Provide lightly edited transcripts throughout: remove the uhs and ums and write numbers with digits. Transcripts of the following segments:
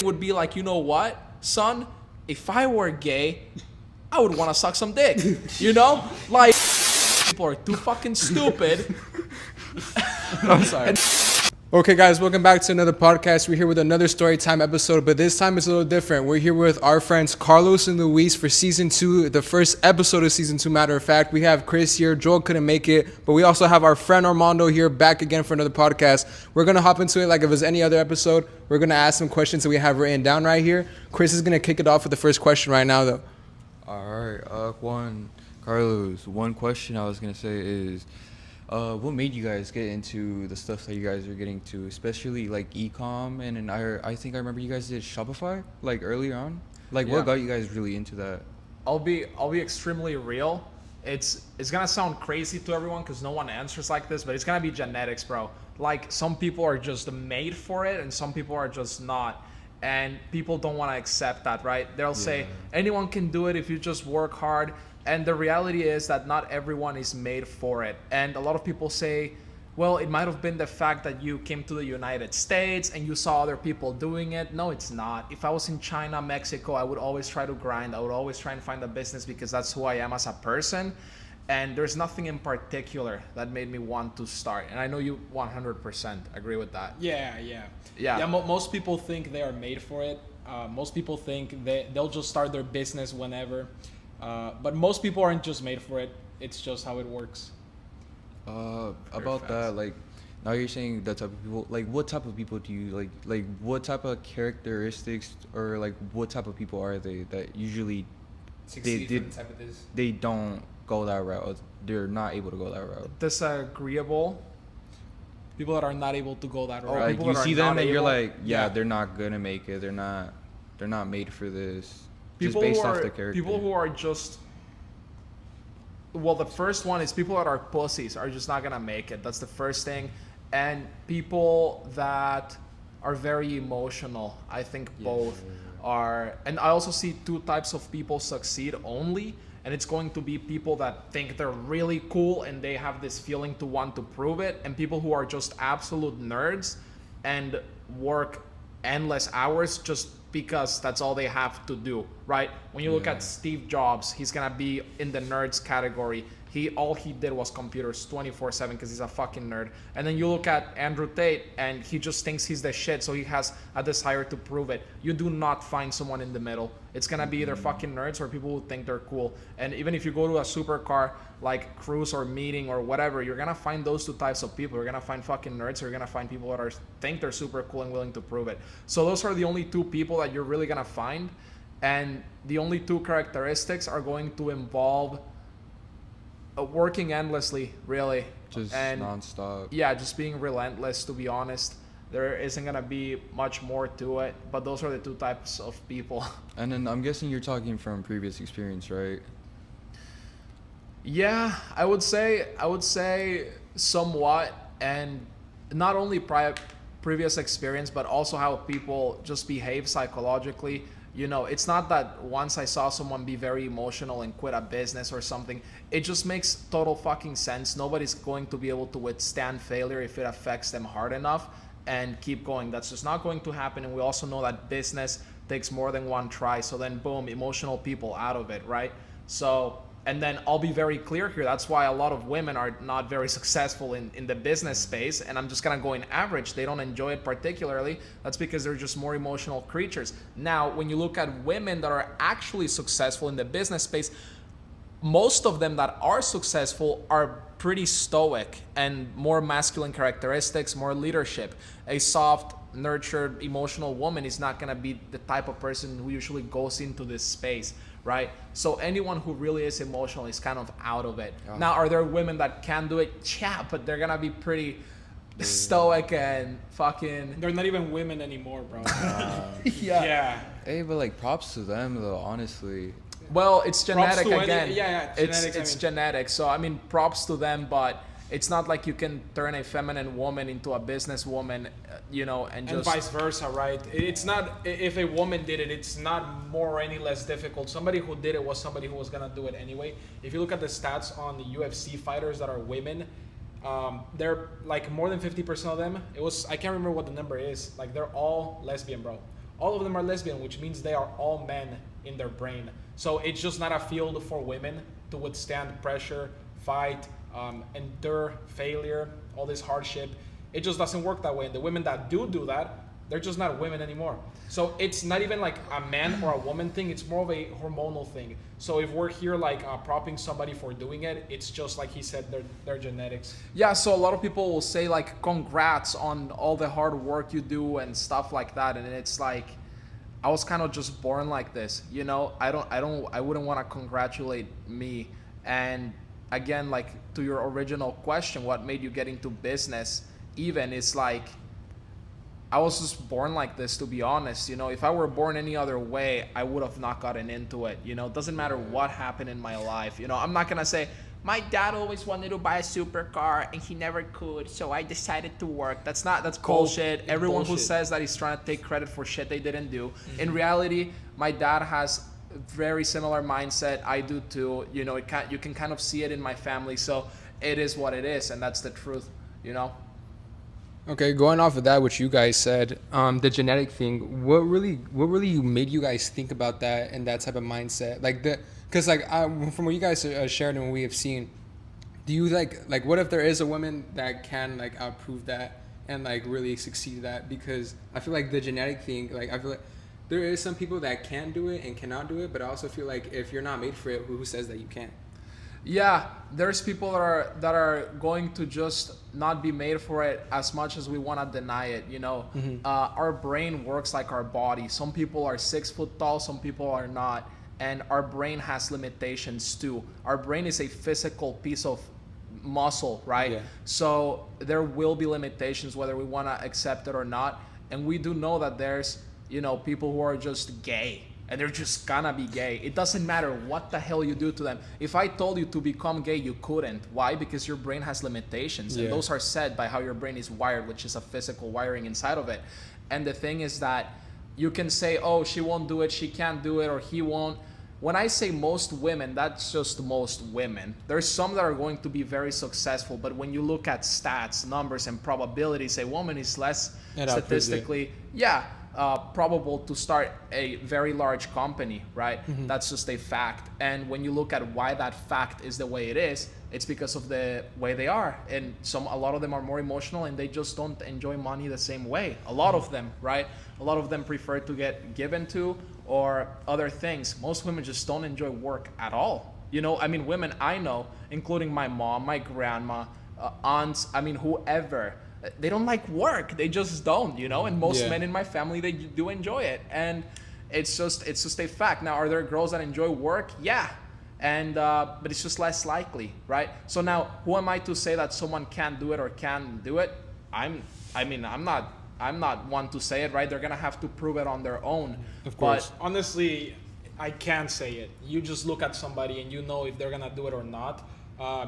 would be like, you know what, son? If I were gay, I would want to suck some dick. You know? Like, people are too fucking stupid. I'm sorry. Okay, guys, welcome back to another podcast. We're here with another story time episode, but this time it's a little different. We're here with our friends Carlos and Luis for season 2, the first episode of season 2. Matter of fact, we have Chris here. Joel couldn't make it, but we also have our friend Armando here back again for another podcast. We're gonna hop into it like if it was any other episode. We're gonna ask some questions that we have written down right here. Chris is gonna kick it off with the first question right now, though. All right, Carlos, one question I was gonna say is, what made you guys get into the stuff that you guys are getting to, especially like e-com? And I think I remember you guys did Shopify like earlier on. Like, what got you guys really into that? I'll be extremely real. It's gonna sound crazy to everyone because no one answers like this, but it's gonna be genetics, bro. Like, some people are just made for it, and some people are just not. And people don't want to accept that, right? They'll say anyone can do it if you just work hard. And the reality is that not everyone is made for it. And a lot of people say, well, it might have been the fact that you came to the United States and you saw other people doing it. No, it's not. If I was in China, Mexico, I would always try to grind. I would always try and find a business because that's who I am as a person. And there's nothing in particular that made me want to start. And I know you 100% agree with that. Yeah. Most people think they are made for it. Most people think they'll just start their business whenever. But most people aren't just made for it. It's just how it works. About that, like, now you're saying that type of people. Like, what type of people do you like? Like, what type of characteristics or like what type of people are they that usually they don't go that route? They're not able to go that route. Disagreeable. People that are not able to go that route. Like, you see them and you're like, yeah, they're not gonna make it. They're not made for this. People just based who are, off the character. People who are just, well, the first one is people that are pussies are just not gonna make it. That's the first thing. And people that are very emotional, I think both are. And I also see two types of people succeed only, and it's going to be people that think they're really cool and they have this feeling to want to prove it, and people who are just absolute nerds and work endless hours just because that's all they have to do, right? When you look at Steve Jobs, he's gonna be in the nerds category. All he did was computers 24/7 because he's a fucking nerd. And then you look at Andrew Tate and he just thinks he's the shit, so he has a desire to prove it. You do not find someone in the middle. It's gonna be either fucking nerds or people who think they're cool. And even if you go to a supercar like cruise or meeting or whatever, you're gonna find those two types of people. You're gonna find fucking nerds, or you're gonna find people that think they're super cool and willing to prove it. So those are the only two people that you're really gonna find. And the only two characteristics are going to involve working endlessly, really. Just and nonstop. Yeah, just being relentless, to be honest. There isn't going to be much more to it, but those are the two types of people. And then I'm guessing you're talking from previous experience, right? Yeah, I would say somewhat, and not only previous experience, but also how people just behave psychologically. You know, it's not that once I saw someone be very emotional and quit a business or something. It just makes total fucking sense. Nobody's going to be able to withstand failure if it affects them hard enough and keep going. That's just not going to happen. And we also know that business takes more than one try. So then, boom, emotional people out of it, right? So, and then I'll be very clear here. That's why a lot of women are not very successful in the business space. And I'm just going to go in average. They don't enjoy it particularly. That's because they're just more emotional creatures. Now, when you look at women that are actually successful in the business space, most of them that are successful are pretty stoic and more masculine characteristics, more leadership. A soft, nurtured, emotional woman is not going to be the type of person who usually goes into this space, right? So anyone who really is emotional is kind of out of it. Now, are there women that can do it? Yeah, but they're going to be pretty stoic and fucking... They're not even women anymore, bro. Yeah. Hey, but like, props to them though, honestly. Well, it's genetic again. It's genetic. So I mean, props to them, but it's not like you can turn a feminine woman into a business woman, you know, and vice versa, right? It's not, if a woman did it, it's not more or any less difficult. Somebody who did it was somebody who was gonna do it anyway. If you look at the stats on the UFC fighters that are women, they're like more than 50% of them. I can't remember what the number is. Like, they're all lesbian, bro. all of them are lesbian, which means they are all men in their brain. So it's just not a field for women to withstand pressure, fight, endure failure, all this hardship. It just doesn't work that way. And the women that do that, they're just not women anymore. So it's not even like a man or a woman thing. It's more of a hormonal thing. So if we're here like propping somebody for doing it, it's just like he said, their genetics. Yeah, so a lot of people will say like congrats on all the hard work you do and stuff like that, and it's like I was kind of just born like this, you know. I wouldn't want to congratulate me. And again, like to your original question, what made you get into business? Even it's like I was just born like this, to be honest. You know, if I were born any other way, I would have not gotten into it. You know, it doesn't matter what happened in my life. You know, I'm not gonna say my dad always wanted to buy a supercar and he never could, so I decided to work. That's bullshit. Everyone who says that is trying to take credit for shit they didn't do. In reality, my dad has a very similar mindset. I do too. You know, you can kind of see it in my family. So it is what it is, and that's the truth. You know. Okay, going off of that, what you guys said, the genetic thing, what really made you guys think about that and that type of mindset? Like because like from what you guys shared and what we have seen, do you like what if there is a woman that can like prove that and like really succeed at that? Because I feel like the genetic thing, like I feel like there is some people that can do it and cannot do it, but I also feel like if you're not made for it, who says that you can't? Yeah, there's people that are going to just not be made for it as much as we want to deny it. You know, our brain works like our body. Some people are 6 foot tall, some people are not, and our brain has limitations too. Our brain is a physical piece of muscle, right? Yeah. So there will be limitations whether we want to accept it or not. And we do know that there's, you know, people who are just gay. And they're just gonna be gay. It doesn't matter what the hell you do to them. If I told you to become gay, you couldn't. Why? Because your brain has limitations. Yeah. And those are set by how your brain is wired, which is a physical wiring inside of it. And the thing is that you can say, oh, she won't do it, she can't do it, or he won't. When I say most women, that's just most women. There's some that are going to be very successful, but when you look at stats, numbers, and probabilities, a woman is less statistically, probable to start a very large company, right? That's just a fact. And when you look at why that fact is the way it is, it's because of the way they are. And a lot of them are more emotional and they just don't enjoy money the same way. A lot of them, right? A lot of them prefer to get given to or other things. Most women just don't enjoy work at all. You know, I mean, women I know, including my mom, my grandma, aunts, I mean, whoever, they don't like work. They just don't, you know. And most men in my family, they do enjoy it, and it's just a fact. Now, are there girls that enjoy work? Yeah, and but it's just less likely, right? So now, who am I to say that someone can't do it or can do it? I'm not one to say it, right? They're gonna have to prove it on their own. Of course. But Honestly, I can't say it. You just look at somebody and you know if they're gonna do it or not.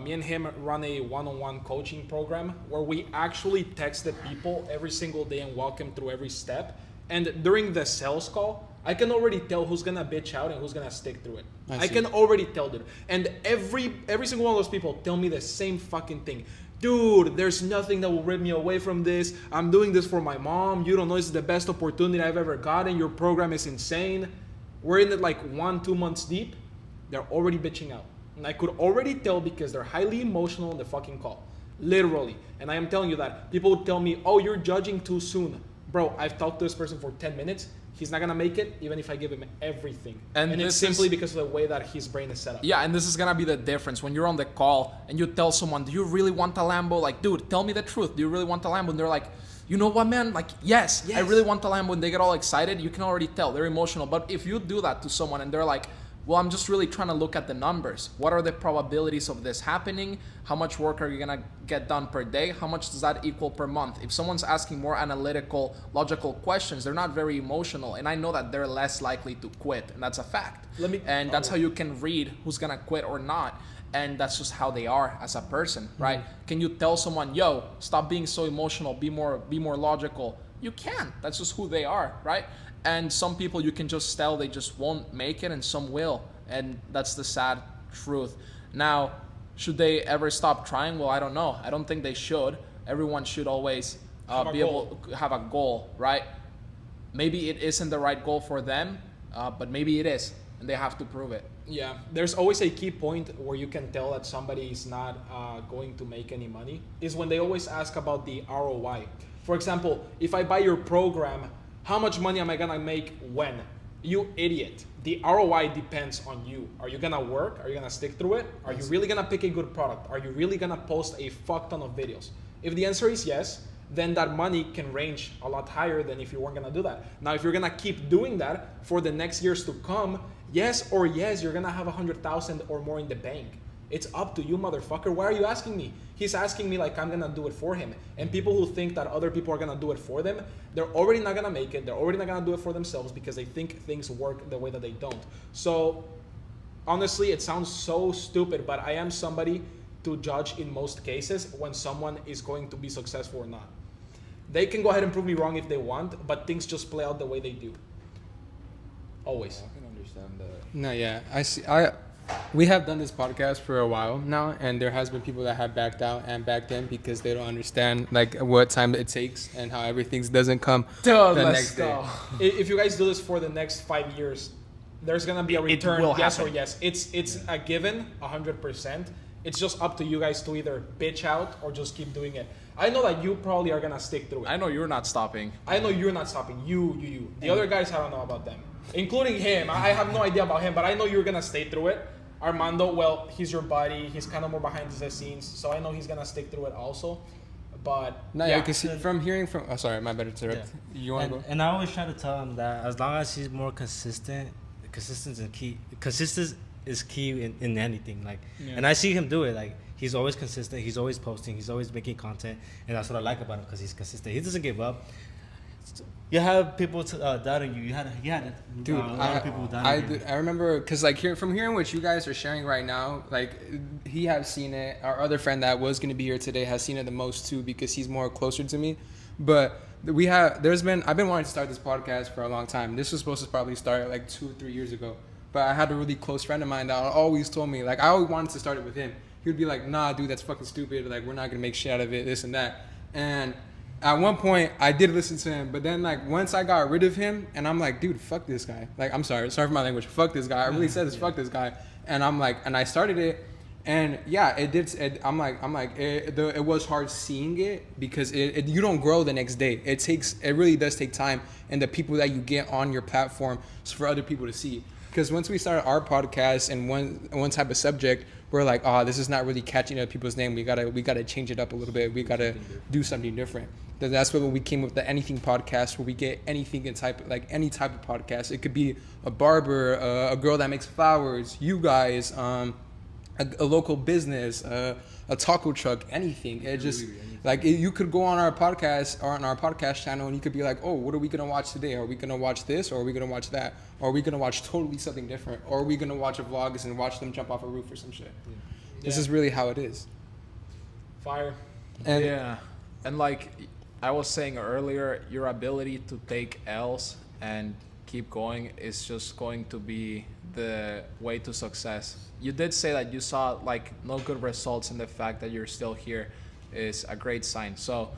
Me and him run a one-on-one coaching program where we actually text the people every single day and walk them through every step. And during the sales call, I can already tell who's gonna bitch out and who's gonna stick through it. I can already tell, dude. And every single one of those people tell me the same fucking thing. Dude, there's nothing that will rip me away from this. I'm doing this for my mom. You don't know, this is the best opportunity I've ever gotten. Your program is insane. We're in it like 1-2 months deep. They're already bitching out. And I could already tell because they're highly emotional in the fucking call. Literally. And I am telling you that. People would tell me, oh, you're judging too soon. Bro, I've talked to this person for 10 minutes. He's not going to make it even if I give him everything. And it's simply because of the way that his brain is set up. yeah, and this is going to be the difference. When you're on the call and you tell someone, do you really want a Lambo? Like, dude, tell me the truth. Do you really want a Lambo? And they're like, you know what, man? Like, yes, I really want a Lambo. And they get all excited. You can already tell. They're emotional. But if you do that to someone and they're like, well, I'm just really trying to look at the numbers. What are the probabilities of this happening? How much work are you going to get done per day? How much does that equal per month? If someone's asking more analytical, logical questions, they're not very emotional. And I know that they're less likely to quit. And that's a fact. And that's how you can read who's going to quit or not. And that's just how they are as a person, right? Can you tell someone, yo, stop being so emotional, be more logical? You can't. That's just who they are, right? And some people you can just tell they just won't make it, and some will. And that's the sad truth. Now, should they ever stop trying? Well, I don't know. I don't think they should. Everyone should always be able to have a goal, right? maybe it isn't the right goal for them, but maybe it is, and they have to prove it. Yeah, there's always a key point where you can tell that somebody is not going to make any money is when they always ask about the ROI. For example, if I buy your program, how much money am I gonna make when? You idiot. The ROI depends on you. Are you gonna work? Are you gonna stick through it? Are you really gonna pick a good product? Are you really gonna post a fuck ton of videos? If the answer is yes, then that money can range a lot higher than if you weren't gonna do that. Now, if you're gonna keep doing that for the next years to come, yes, you're gonna have 100,000 or more in the bank. It's up to you, motherfucker. Why are you asking me? He's asking me like I'm gonna do it for him. And people who think that other people are gonna do it for them, they're already not gonna make it. They're already not gonna do it for themselves because they think things work the way that they don't. So honestly, it sounds so stupid, but I am somebody to judge in most cases when someone is going to be successful or not. They can go ahead and prove me wrong if they want, but things just play out the way they do. Always. I can understand that. No, yeah, I see. We have done this podcast for a while now, and there has been people that have backed out and backed in because they don't understand like what time it takes and how everything doesn't come the next day. If you guys do this for the next 5 years, there's gonna be a return, will yes happen. or yes. It's a given, 100%. It's just up to you guys to either bitch out or just keep doing it. I know that you probably are gonna stick through it. I know you're not stopping. I know you're not stopping. You. The other guys, I don't know about them, including him. I have no idea about him, but I know you're gonna stay through it. Armando, well, he's your buddy. He's kind of more behind the scenes, so I know he's gonna stick through it also. But No, yeah, because from hearing from, oh, sorry, my bad, interrupt. You want to go? And I always try to tell him that as long as he's more consistent, consistency is key in anything. Like, and I see him do it. Like, he's always consistent. He's always posting. He's always making content, and that's what I like about him because he's consistent. He doesn't give up. You have people doubting you. You had Dude, a lot of people doubting you. I remember because like from hearing what you guys are sharing right now, like he has seen it. Our other friend that was gonna be here today has seen it the most too because he's more closer to me. But I've been wanting to start this podcast for a long time. This was supposed to probably start like 2 or 3 years ago. But I had a really close friend of mine that always told me, like I always wanted to start it with him. He would be like, nah, dude, that's fucking stupid. Like we're not gonna make shit out of it, this and that. And at one point, I did listen to him, but then like once I got rid of him, and I'm like, dude, fuck this guy. Like, I'm sorry for my language, fuck this guy. I really said this, fuck this guy. And I'm like, and I started it, and yeah, it did. It was hard seeing it because you don't grow the next day. It really does take time, and the people that you get on your platform is for other people to see. Because once we started our podcast and one type of subject, we're like, oh, this is not really catching up people's name. We gotta change it up a little bit. We gotta do something different. That's when we came with the Anything podcast, where we get anything any type of podcast. It could be a barber, a girl that makes flowers, you guys, a local business, a taco truck, anything. It just you could go on our podcast or on our podcast channel and you could be like, oh, what are we gonna watch today? Are we gonna watch this or are we gonna watch that? Or are we gonna watch totally something different? Or are we gonna watch a vlogs and watch them jump off a roof or some shit? Yeah. This is really how it is. Fire. And yeah, and like I was saying earlier, your ability to take L's and keep going is just going to be the way to success. You did say that you saw like no good results, and the fact that you're still here is a great sign. So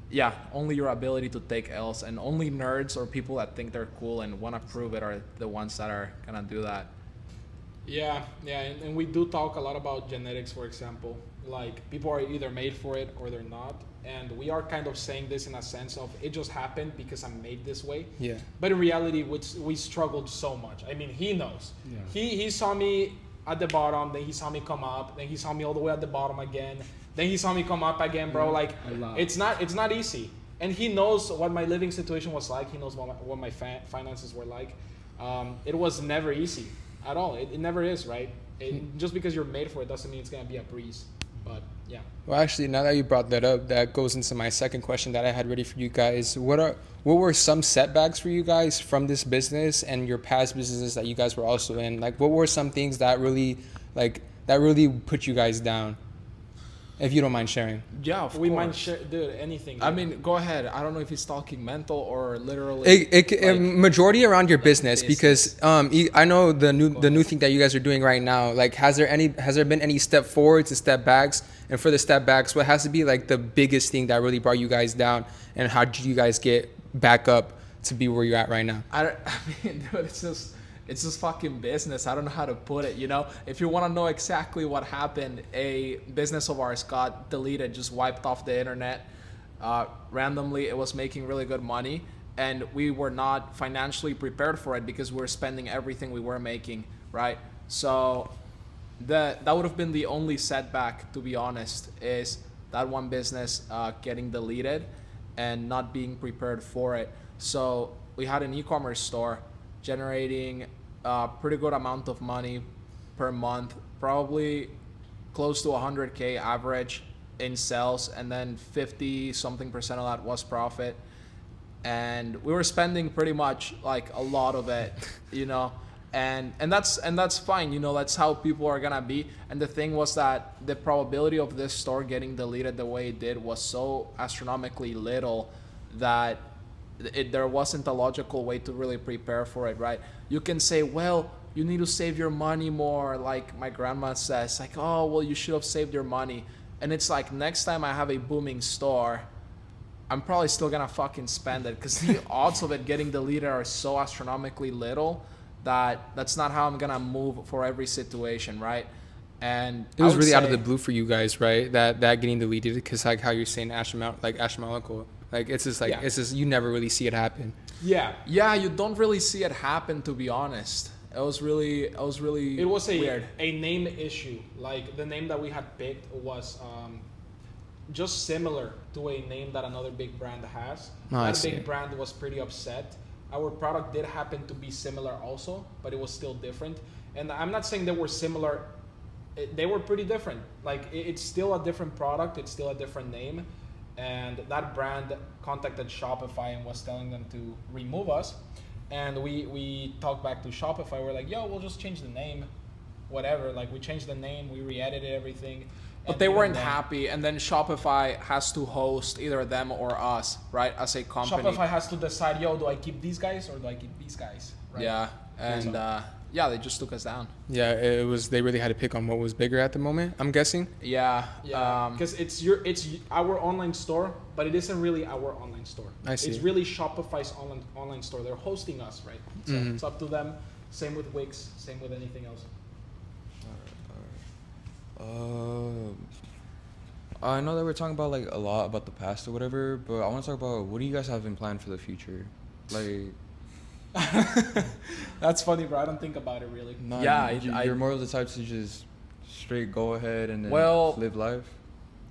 yeah, only your ability to take L's, and only nerds or people that think they're cool and want to prove it are the ones that are gonna do that. Yeah, and we do talk a lot about genetics, for example. Like, people are either made for it or they're not. And we are kind of saying this in a sense of it just happened because I'm made this way. Yeah. But in reality, we struggled so much. I mean, he knows. Yeah. He saw me at the bottom, then he saw me come up, then he saw me all the way at the bottom again, then he saw me come up again, bro. Like, it's not easy. And he knows what my living situation was like. He knows what my finances were like. It was never easy at all. It never is, right? Just because you're made for it doesn't mean it's gonna be a breeze. But yeah. Well, actually, now that you brought that up, that goes into my second question that I had ready for you guys. What were some setbacks for you guys from this business and your past businesses that you guys were also in? Like, what were some things that really put you guys down? If you don't mind sharing. Yeah, of we course. mind share, dude, anything. I mean, go ahead. I don't know if he's talking mental or literally. Majority around your business, because I know the new thing that you guys are doing right now. Like, has there been any step forwards and step backs? And for the step backs, what has to be like the biggest thing that really brought you guys down, and how did you guys get back up to be where you're at right now? I mean, dude, it's just fucking business. I don't know how to put it. You know, if you want to know exactly what happened, a business of ours got deleted, just wiped off the internet randomly. It was making really good money, and we were not financially prepared for it because we were spending everything we were making, right? So that would have been the only setback, to be honest, is that one business getting deleted and not being prepared for it. So we had an e-commerce store generating a pretty good amount of money per month, probably close to 100K average in sales, and then 50 something percent of that was profit. And we were spending pretty much like a lot of it, you know, and that's fine, you know, that's how people are gonna be. And the thing was that the probability of this store getting deleted the way it did was so astronomically little that there wasn't a logical way to really prepare for it, right? You can say, well, you need to save your money more, like my grandma says, like, oh, well, you should have saved your money. And it's like, next time I have a booming store, I'm probably still gonna fucking spend it, because the odds of it getting deleted are so astronomically little that that's not how I'm gonna move for every situation, right? And It was really out of the blue for you guys, right? That getting deleted, because like how you're saying astronomical, like it's just like, Yeah. it's just, you never really see it happen. Yeah. Yeah, you don't really see it happen, to be honest. It was really It was weird. a name issue. Like the name that we had picked was just similar to a name that another big brand has. Oh, I That see. big brand was pretty upset. Our product did happen to be similar also, but it was still different. And I'm not saying they were similar. They were pretty different. Like it's still a different product. It's still a different name. And that brand contacted Shopify and was telling them to remove us. And we talked back to Shopify. We're like, yo, we'll just change the name, whatever. Like we changed the name, we re-edited everything. But And they even weren't then, happy, and then Shopify has to host either them or us, right? As a company. Shopify has to decide, yo, do I keep these guys or do I keep these guys? Right? Yeah, and yeah, they just took us down. Yeah, it was, they really had to pick on what was bigger at the moment, I'm guessing. Yeah. Yeah, because it's our online store, but it isn't really our online store. I see. It's really Shopify's online store. They're hosting us, right? So Mhm. it's up to them. Same with Wix. Same with anything else. I know that we're talking about like a lot about the past or whatever, but I want to talk about what do you guys have in plan for the future? Like, That's funny, bro. I don't think about it really. not, Yeah, you're more of the type to just straight go ahead and then Well, live life.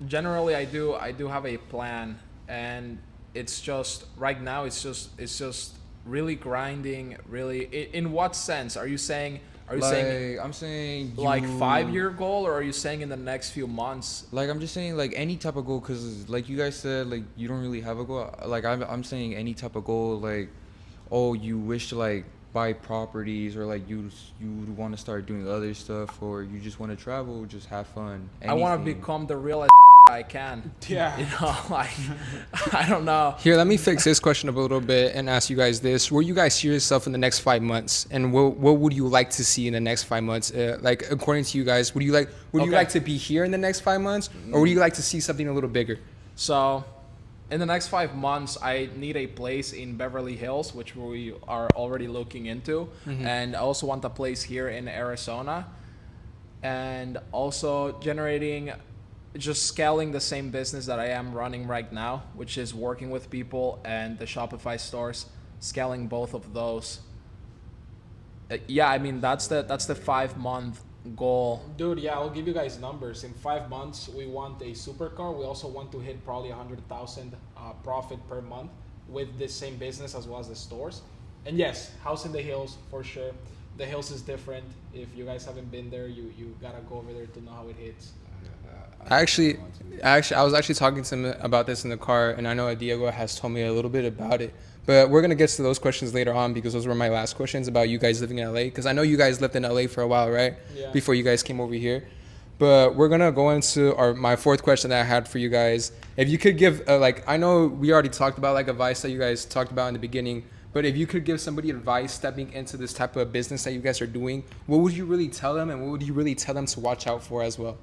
Generally, I do have a plan, and it's just right now. It's just really grinding. Really, in what sense are you saying? Are you saying I'm saying like you- 5-year goal, or are you saying in the next few months? Like I'm just saying like any type of goal, cause like you guys said like you don't really have a goal. Like I'm saying any type of goal, like oh you wish to like buy properties, or like you want to start doing other stuff, or you just want to travel, just have fun. I want to Anything. become the real I can. Yeah. You know, like I don't know. Here, let me fix this question up a little bit and ask you guys this. Where you guys see yourself in the next 5 months? And what would you like to see in the next 5 months? Like, according to you guys, would you Okay. like to be here in the next 5 months? Or would you like to see something a little bigger? So, in the next 5 months, I need a place in Beverly Hills, which we are already looking into, and I also want a place here in Arizona, and also just scaling the same business that I am running right now, which is working with people and the Shopify stores, scaling both of those. Yeah, I mean that's the 5-month goal. Dude, yeah, I'll give you guys numbers. In 5 months, we want a supercar. We also want to hit probably 100,000 profit per month with this same business as well as the stores. And yes, house in the hills for sure. The hills is different. If you guys haven't been there, you gotta go over there to know how it hits. I was actually talking to him about this in the car, and I know Diego has told me a little bit about it. But we're gonna get to those questions later on, because those were my last questions about you guys living in LA. Because I know you guys lived in LA for a while, right? Yeah. Before you guys came over here. But we're gonna go into my fourth question that I had for you guys. If you could give like, I know we already talked about like advice that you guys talked about in the beginning. But if you could give somebody advice stepping into this type of business that you guys are doing, what would you really tell them, and what would you really tell them to watch out for as well?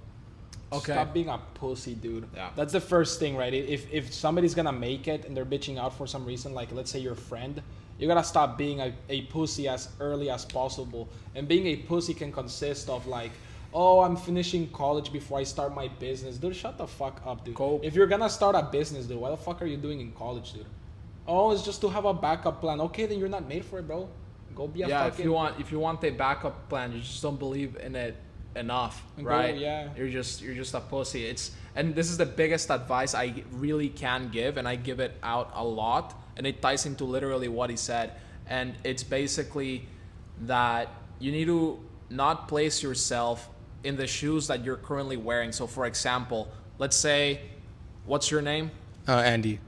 Okay. Stop being a pussy, dude. Yeah. That's the first thing, right? If somebody's gonna make it and they're bitching out for some reason, like let's say your friend, you gotta stop being a pussy as early as possible. And being a pussy can consist of like, oh, I'm finishing college before I start my business. Dude, shut the fuck up, dude. Cool. If you're gonna start a business, dude, what the fuck are you doing in college, dude? Oh, it's just to have a backup plan. Okay, then you're not made for it, bro. Go be a Yeah, fucking... if you want a backup plan, you just don't believe in it enough, Go, right? yeah. You're just a pussy. And this is the biggest advice I really can give, and I give it out a lot, and it ties into literally what he said. And it's basically that you need to not place yourself in the shoes that you're currently wearing. So for example, let's say, what's your name? Andy.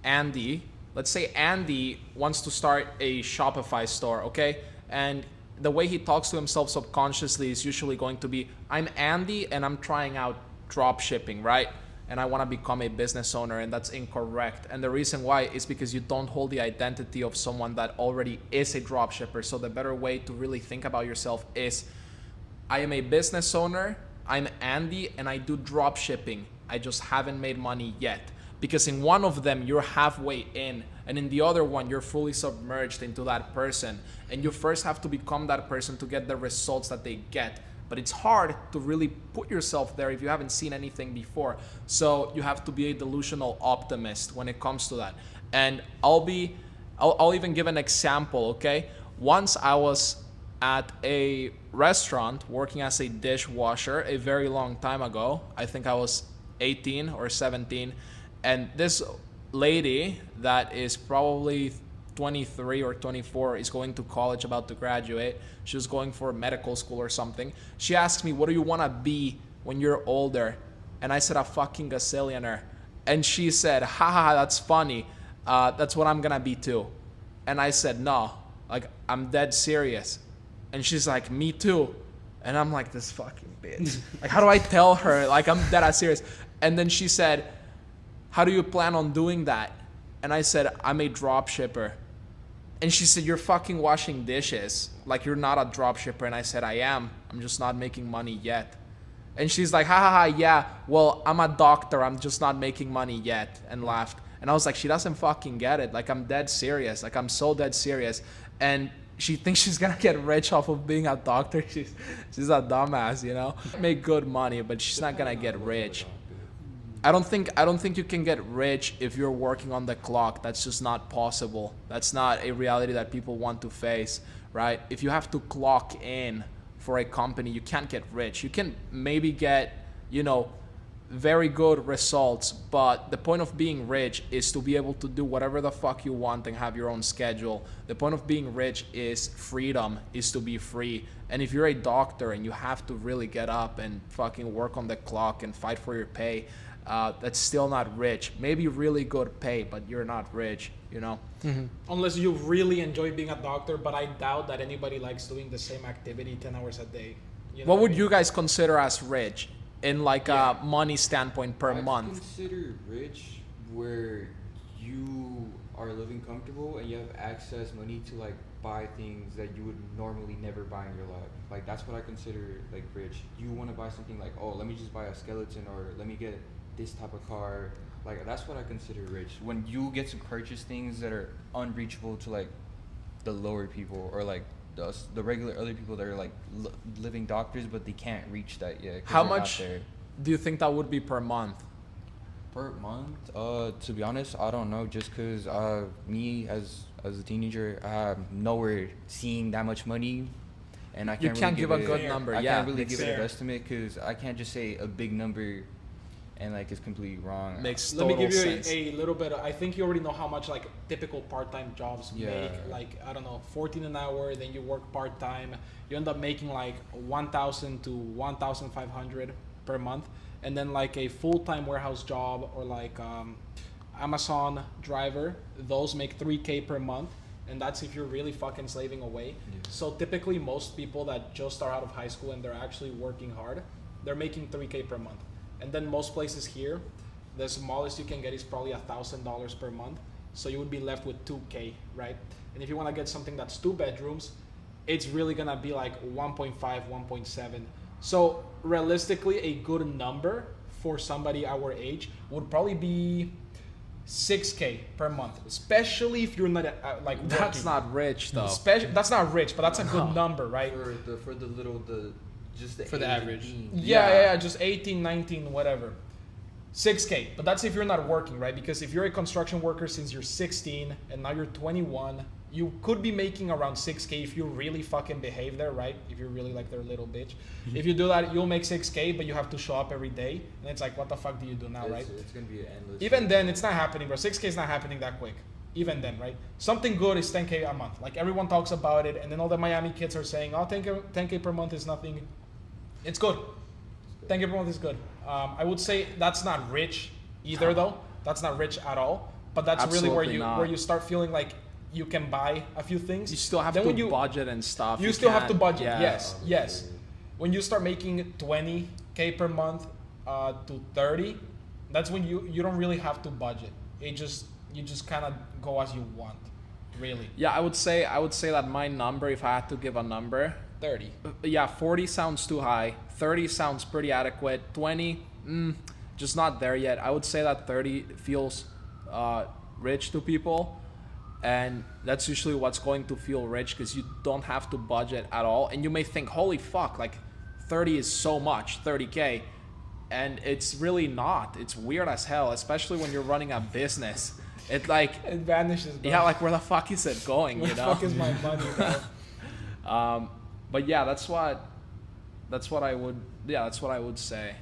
Andy. Let's say Andy wants to start a Shopify store, okay? And the way he talks to himself subconsciously is usually going to be, I'm Andy and I'm trying out drop shipping, right? And I want to become a business owner, and that's incorrect. And the reason why is because you don't hold the identity of someone that already is a drop shipper. So the better way to really think about yourself is, I am a business owner, I'm Andy, and I do drop shipping. I just haven't made money yet. Because in one of them, you're halfway in, and in the other one, you're fully submerged into that person. And you first have to become that person to get the results that they get. But it's hard to really put yourself there if you haven't seen anything before. So you have to be a delusional optimist when it comes to that. And I'll even give an example, okay? Once I was at a restaurant working as a dishwasher a very long time ago. I think I was 18 or 17. And this lady that is probably 23 or 24 is going to college, about to graduate. She was going for medical school or something. She asked me, what do you want to be when you're older? And I said, a fucking gazillionaire. And she said, haha, that's funny. That's what I'm going to be too. And I said, no, like, I'm dead serious. And she's like, me too. And I'm like, this fucking bitch. Like, how do I tell her, like, I'm dead ass serious? And then she said, how do you plan on doing that? And I said, I'm a drop shipper. And she said, you're fucking washing dishes. Like, you're not a drop shipper. And I said, I am. I'm just not making money yet. And she's like, ha ha ha, yeah, well, I'm a doctor. I'm just not making money yet. And laughed. And I was like, she doesn't fucking get it. Like, I'm dead serious. Like, I'm so dead serious. And she thinks she's gonna get rich off of being a doctor. She's a dumbass, you know? Make good money, but she's not gonna get rich. I don't think you can get rich if you're working on the clock. That's just not possible. That's not a reality that people want to face, right? If you have to clock in for a company, you can't get rich. You can maybe get, very good results, but the point of being rich is to be able to do whatever the fuck you want and have your own schedule. The point of being rich is freedom, is to be free. And if you're a doctor and you have to really get up and fucking work on the clock and fight for your pay, that's still not rich. Maybe really good pay, but you're not rich, Mm-hmm. Unless you really enjoy being a doctor, but I doubt that anybody likes doing the same activity 10 hours a day. What would you guys consider as rich in like a money standpoint per I'd month? consider rich where you are living comfortable and you have access money to like buy things that you would normally never buy in your life. Like, that's what I consider like rich. You want to buy something like, oh, let me just buy a skeleton, or let me get this type of car. Like, that's what I consider rich. When you get to purchase things that are unreachable to like the lower people, or like the regular other people that are like living doctors, but they can't reach that yet. How much do you think that would be per month? Per month? To be honest, I don't know. Just cause me as a teenager, I'm nowhere seeing that much money, and I can't. You can't really give a it- good number. I Yeah, can't really makes give it an sense. estimate because I can't just say a big number, and like it's completely wrong. Makes Let me total give you sense. a little bit. I think you already know how much like typical part-time jobs Yeah. make. Like, I don't know, 14 an hour. Then you work part-time. You end up making like 1,000 to 1,500 per month. And then like a full-time warehouse job, or like Amazon driver, those make 3K per month. And that's if you're really fucking slaving away. Yeah. So typically most people that just are out of high school and they're actually working hard, they're making 3K per month. And then most places here, the smallest you can get is probably $1,000 per month. So you would be left with 2K, right? And if you want to get something that's 2 bedrooms, it's really gonna be like 1.5, 1.7. So realistically, a good number for somebody our age would probably be 6K per month, especially if you're not like working. That's not rich though. That's not rich, but that's a good number, right? For the little just the For the age average. 18. Yeah, just 18, 19, whatever. 6K, but that's if you're not working, right? Because if you're a construction worker since you're 16 and now you're 21, you could be making around 6K if you really fucking behave there, right? If you're really like their little bitch. If you do that, you'll make 6K, but you have to show up every day. And it's like, what the fuck do you do now, right? It's gonna be an endless. Even then, it's not happening, bro. 6K is not happening that quick. Even then, right? Something good is 10K a month. Like everyone talks about it, and then all the Miami kids are saying, oh, 10K per month is nothing. It's good. 10K per month is good. I would say that's not rich either, though. That's not rich at all. But that's really Absolutely where you start feeling like you can buy a few things. You still have Then to when you, budget and stuff. You still have to can't- budget. yeah. Yes. When you start making 20K per month to 30, that's when you don't really have to budget. You just kind of go as you want, really. Yeah, I would say that my number, if I had to give a number, 30. yeah, 40 sounds too high. 30 sounds pretty adequate. 20, just not there yet. I would say that 30 feels rich to people. And that's usually what's going to feel rich because you don't have to budget at all. And you may think, holy fuck, like 30 is so much, 30K. And it's really not. It's weird as hell, especially when you're running a business. It like, It vanishes, bro. yeah, like where the fuck is it going, Where you the know? fuck is my money, bro? But yeah, that's what I would say.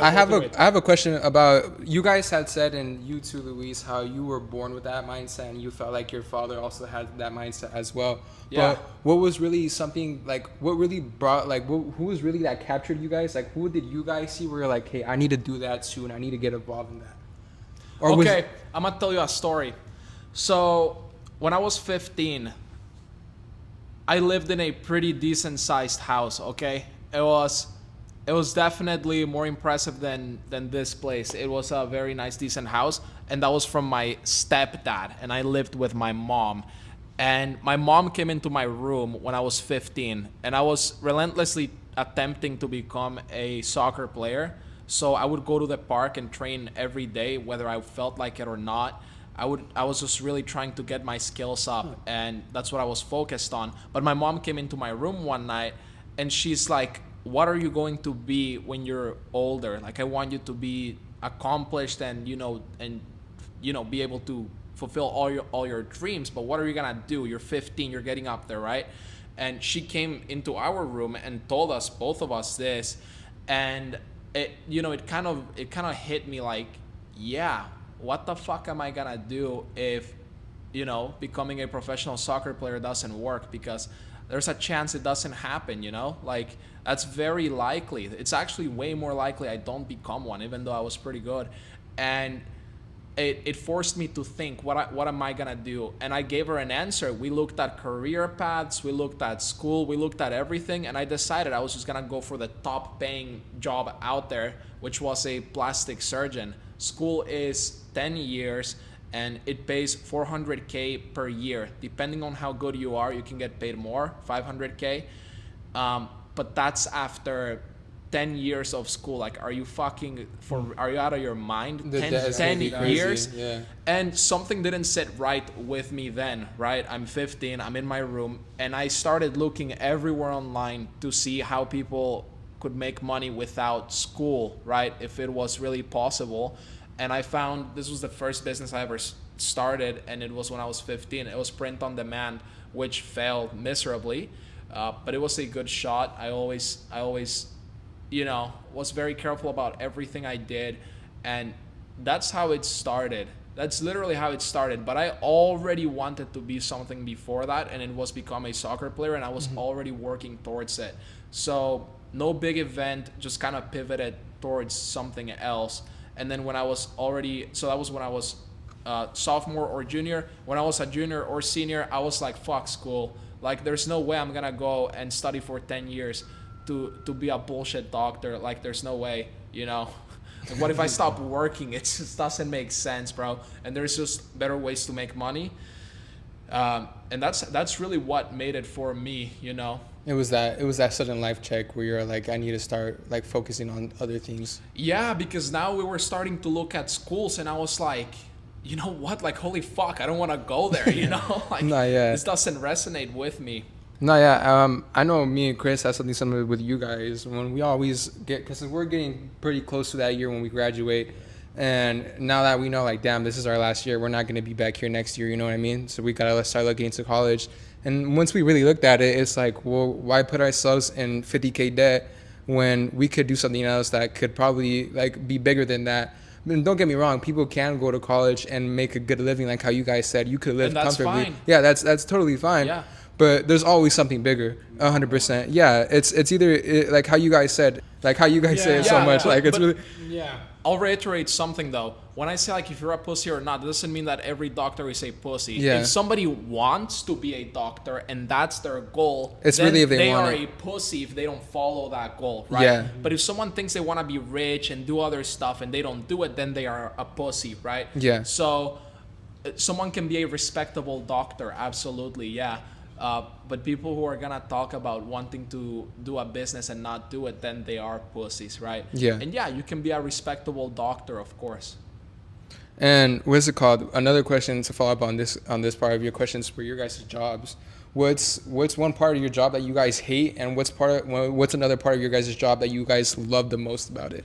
I have a question about, you guys had said, and you too, Luis, how you were born with that mindset and you felt like your father also had that mindset as well. Yeah. But what was really something, like, what really brought, like, who was really that captured you guys? Like, who did you guys see where you're like, hey, I need to do that too and I need to get involved in that? Or was- Okay, I'm gonna tell you a story. So when I was 15, I lived in a pretty decent sized house. Okay, it was definitely more impressive than this place. It was a very nice, decent house, and that was from my stepdad, and I lived with my mom. And my mom came into my room when I was 15, and I was relentlessly attempting to become a soccer player. So I would go to the park and train every day, whether I felt like it or not. I was just really trying to get my skills up, and that's what I was focused on. But my mom came into my room one night, and she's like, what are you going to be when you're older? Like, I want you to be accomplished and be able to fulfill all your dreams, but what are you gonna do? You're 15, you're getting up there, right? And she came into our room and told us, both of us, this, and it kind of hit me like, yeah, what the fuck am I gonna do if becoming a professional soccer player doesn't work? Because there's a chance it doesn't happen, like, that's very likely. It's actually way more likely I don't become one, even though I was pretty good. And it forced me to think, what am I gonna do? And I gave her an answer. We looked at career paths, we looked at school, we looked at everything, and I decided I was just gonna go for the top paying job out there, which was a plastic surgeon. School is 10 years and it pays 400K per year. Depending on how good you are, you can get paid more, 500K. But that's after 10 years of school. Like, are you out of your mind? 10 years? Yeah. And something didn't sit right with me then, right? I'm 15, I'm in my room, and I started looking everywhere online to see how people could make money without school, right? If it was really possible. And I found this was the first business I ever started, and it was when I was 15. It was print on demand, which failed miserably. But it was a good shot. I always, was very careful about everything I did. And that's how it started. That's literally how it started. But I already wanted to be something before that. And it was become a soccer player. And I was already working towards it. So no big event, just kind of pivoted towards something else. And then when I was that was when I was sophomore or junior. When I was a junior or senior, I was like, fuck school. Like, there's no way I'm gonna go and study for 10 years to be a bullshit doctor. Like, there's no way, Like, what if I stop working? It just doesn't make sense, bro. And there's just better ways to make money. And that's really what made it for me, you know. It was that sudden life check where you're like, I need to start like focusing on other things. Yeah, because now we were starting to look at schools, and I was like, you know what? Like, holy fuck, I don't want to go there, you know? Like, Not yet. this doesn't resonate with me. No, yeah. I know me and Chris have something similar with you guys when we always get, because we're getting pretty close to that year when we graduate. And now that we know, like, damn, this is our last year, we're not going to be back here next year, you know what I mean? So we got to start looking into college. And once we really looked at it, it's like, well, why put ourselves in 50K debt when we could do something else that could probably, like, be bigger than that? I mean, don't get me wrong, people can go to college and make a good living, like how you guys said. You could live And that's comfortably. fine. Yeah, that's totally fine. Yeah. But there's always something bigger, 100%. Yeah, it's either like how you guys said, say it so Yeah, much, but- like it's but- really. Yeah. I'll reiterate something though. When I say like if you're a pussy or not, it doesn't mean that every doctor is a pussy. Yeah. If somebody wants to be a doctor and that's their goal, It's then really if they want are it. a pussy if they don't follow that goal, right? Yeah. But if someone thinks they want to be rich and do other stuff and they don't do it, then they are a pussy, right? Yeah. So someone can be a respectable doctor, absolutely, yeah. But people who are gonna talk about wanting to do a business and not do it, then they are pussies, right? Yeah. And yeah, you can be a respectable doctor, of course. And what's it called? Another question to follow up on this part of your questions for your guys' jobs. What's one part of your job that you guys hate, and what's another part of your guys' job that you guys love the most about it?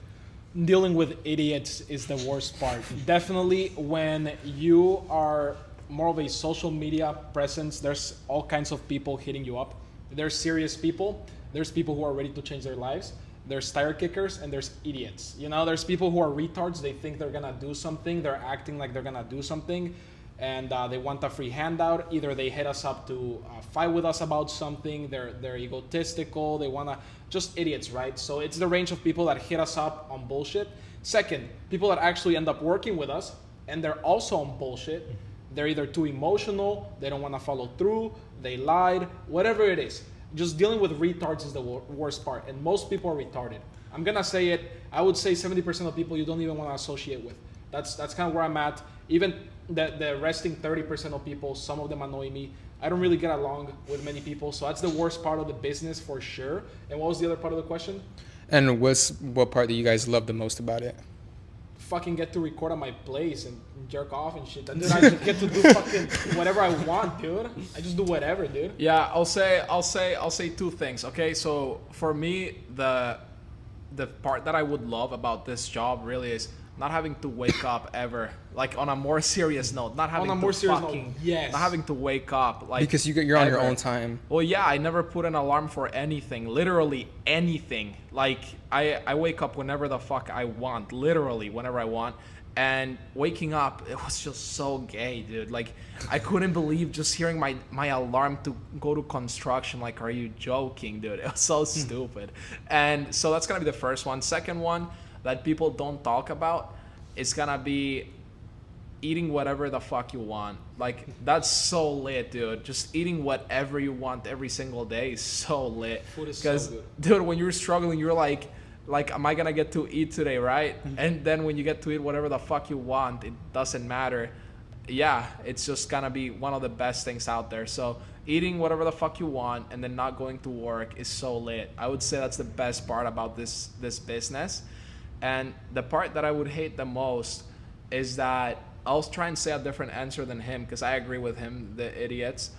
Dealing with idiots is the worst part. Definitely when you are more of a social media presence, there's all kinds of people hitting you up. There's serious people, there's people who are ready to change their lives, there's tire kickers, and there's idiots. You know, there's people who are retards, they think they're gonna do something, they're acting like they're gonna do something, and they want a free handout. Either they hit us up to fight with us about something, they're egotistical, they wanna, just idiots, right? So it's the range of people that hit us up on bullshit. Second, people that actually end up working with us, and they're also on bullshit. They're either too emotional, they don't want to follow through, they lied, whatever it is. Just dealing with retards is the worst part, and most people are retarded. I'm gonna say it. I would say 70% of people you don't even want to associate with. That's kind of where I'm at. Even the resting 30% of people, some of them annoy me. I don't really get along with many people, so that's the worst part of the business for sure. And what was the other part of the question? And what part that you guys love the most about it? Fucking get to record at my place and jerk off and shit. And then I just get to do fucking whatever I want, dude. I just do whatever, dude. Yeah, I'll say two things. Okay, so for me, the part that I would love about this job really is not having to wake up ever. Like on a more serious note, not having On a to more serious note, fucking yes. not having to wake up like Because you're on your ever. own time. Well, yeah, I never put an alarm for anything, literally anything. Like I wake up whenever the fuck I want, literally whenever I want. And waking up, it was just so gay, dude. Like I couldn't believe just hearing my alarm to go to construction. Like, are you joking, dude? It was so stupid. And so that's gonna be the first one. Second one that people don't talk about is gonna be eating whatever the fuck you want. Like that's so lit, dude. Just eating whatever you want every single day is so lit. Food is so Because good. dude, when you're struggling, you're like am I gonna get to eat today, right? And then when you get to eat whatever the fuck you want, it doesn't matter. Yeah, it's just gonna be one of the best things out there. So eating whatever the fuck you want and then not going to work is so lit. I would say that's the best part about this business. And the part that I would hate the most is that I'll try and say a different answer than him because I agree with him, the idiots.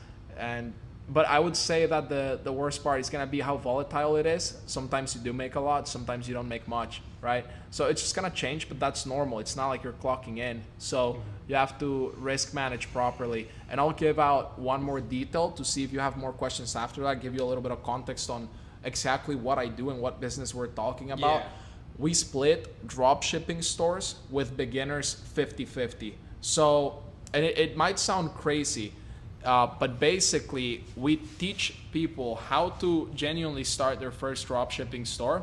But I would say that the worst part is gonna be how volatile it is. Sometimes you do make a lot, sometimes you don't make much, right? So it's just gonna change, but that's normal. It's not like you're clocking in. So you have to risk manage properly. And I'll give out one more detail to see if you have more questions after that, give you a little bit of context on exactly what I do and what business we're talking about. Yeah. We split drop shipping stores with beginners 50-50. So, and it might sound crazy, but basically we teach people how to genuinely start their first drop shipping store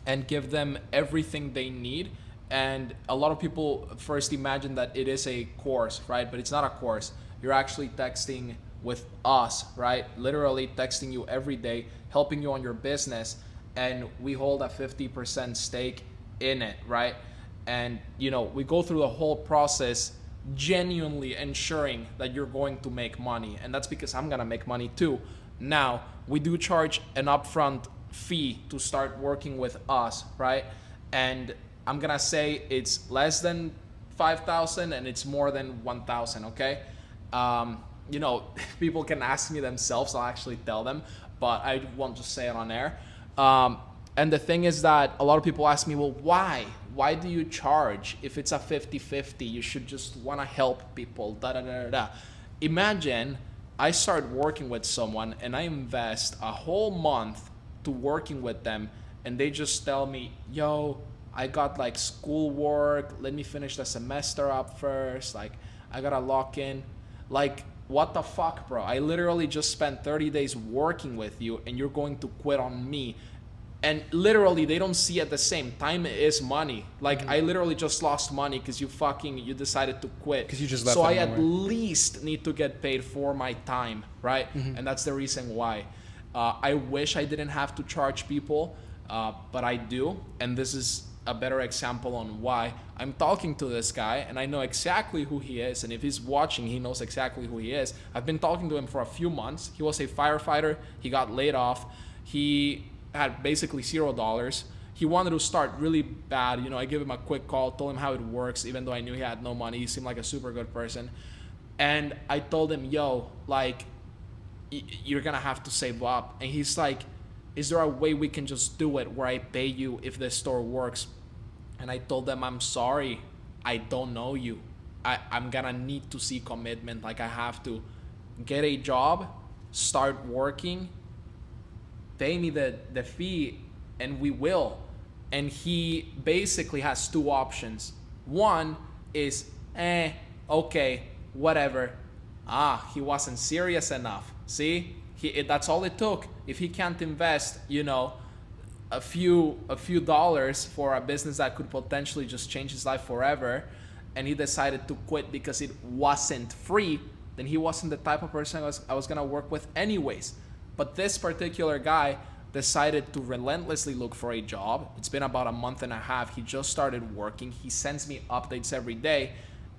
and give them everything they need. And a lot of people first imagine that it is a course, right? But it's not a course. You're actually texting with us, right? Literally texting you every day, helping you on your business. And we hold a 50% stake in it, right? And, you know, we go through the whole process genuinely ensuring that you're going to make money, and that's because I'm gonna make money too. Now, we do charge an upfront fee to start working with us, right? And I'm gonna say it's less than 5,000 and it's more than 1,000, okay? You know, people can ask me themselves, I'll actually tell them, but I won't just say it on air. And the thing is that a lot of people ask me, well, why? Why do you charge? If it's a 50-50, you should just want to help people, da da da da da. Imagine I start working with someone and I invest a whole month to working with them, and they just tell me, yo, I got like schoolwork, let me finish the semester up first, like I gotta lock in. Like, what the fuck, bro? I literally just spent 30 days working with you and you're going to quit on me. And literally they don't see it the same. Time is money. Like, I literally just lost money because you decided to quit. Because you just left. So I out of at nowhere. least need to get paid for my time, right? And that's the reason why. I wish I didn't have to charge people, but I do. And this is a better example on why. I'm talking to this guy and I know exactly who he is, and if he's watching, he knows exactly who he is. I've been talking to him for a few months. He was a firefighter. He got laid off. He had basically $0. He wanted to start really bad. You know, I gave him a quick call, told him how it works, even though I knew he had no money. He seemed like a super good person. And I told him, yo, like, you're gonna have to save up. And he's like, is there a way we can just do it where I pay you if the store works? And I told them, I'm sorry, I don't know you. I'm gonna need to see commitment. Like, I have to get a job, start working, pay me the fee, and we will. And he basically has two options. One is, okay, whatever. He wasn't serious enough. See, that's all it took. If he can't invest, you know, a few dollars for a business that could potentially just change his life forever, and he decided to quit because it wasn't free, then he wasn't the type of person I was gonna work with anyways. But this particular guy decided to relentlessly look for a job. It's been about a month and a half. He just started working. He sends me updates every day,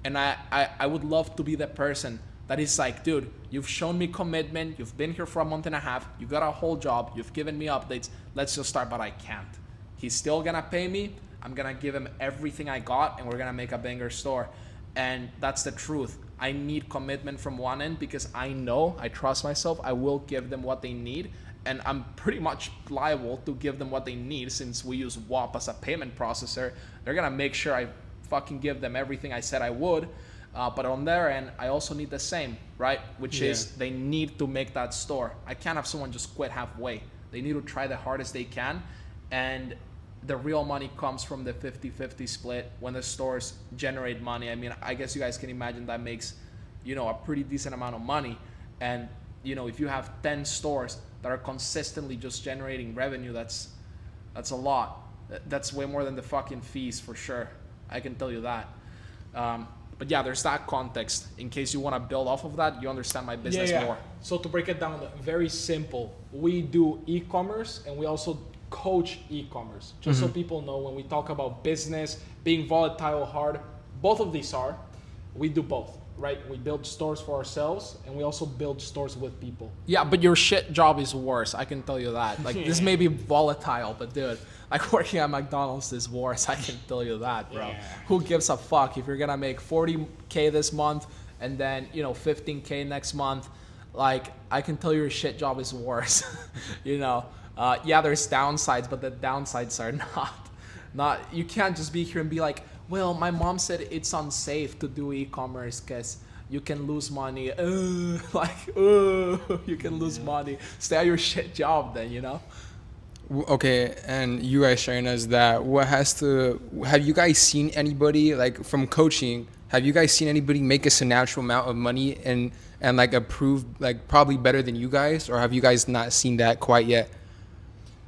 and I would love to be the person that is like, dude, you've shown me commitment. You've been here for a month and a half. You got a whole job. You've given me updates. Let's just start, but I can't. He's still gonna pay me. I'm gonna give him everything I got, and we're gonna make a banger store. And that's the truth. I need commitment from one end because I know, I trust myself, I will give them what they need. And I'm pretty much liable to give them what they need since we use WAP as a payment processor. They're gonna make sure I fucking give them everything I said I would. But on their end, I also need the same, right? Which is they need to make that store. I can't have someone just quit halfway. They need to try the hardest they can. And the real money comes from the 50-50 split when the stores generate money. I mean, I guess you guys can imagine that makes, you know, a pretty decent amount of money. And, you know, if you have 10 stores that are consistently just generating revenue, that's a lot. That's way more than the fucking fees for sure. I can tell you that. But yeah, there's that context. In case you want to build off of that, you understand my business more. So to break it down, very simple. We do e-commerce and we also coach e-commerce. Just so people know, when we talk about business, being volatile, hard, both of these are. We do both, right? We build stores for ourselves and we also build stores with people. Yeah, but your shit job is worse. I can tell you that. Like, this may be volatile, but dude, like working at McDonald's is worse. I can tell you that, bro. Yeah. Who gives a fuck if you're gonna make 40K this month and then, you know, 15K next month? Like, I can tell your shit job is worse. You know, yeah, there's downsides, but the downsides are not. You can't just be here and be like, well, my mom said it's unsafe to do e-commerce because you can lose money. You can lose money. Stay at your shit job then, you know? Okay, and you guys sharing us that, have you guys seen anybody, like, from coaching, have you guys seen anybody make us a natural amount of money and like approve, like, probably better than you guys, or have you guys not seen that quite yet?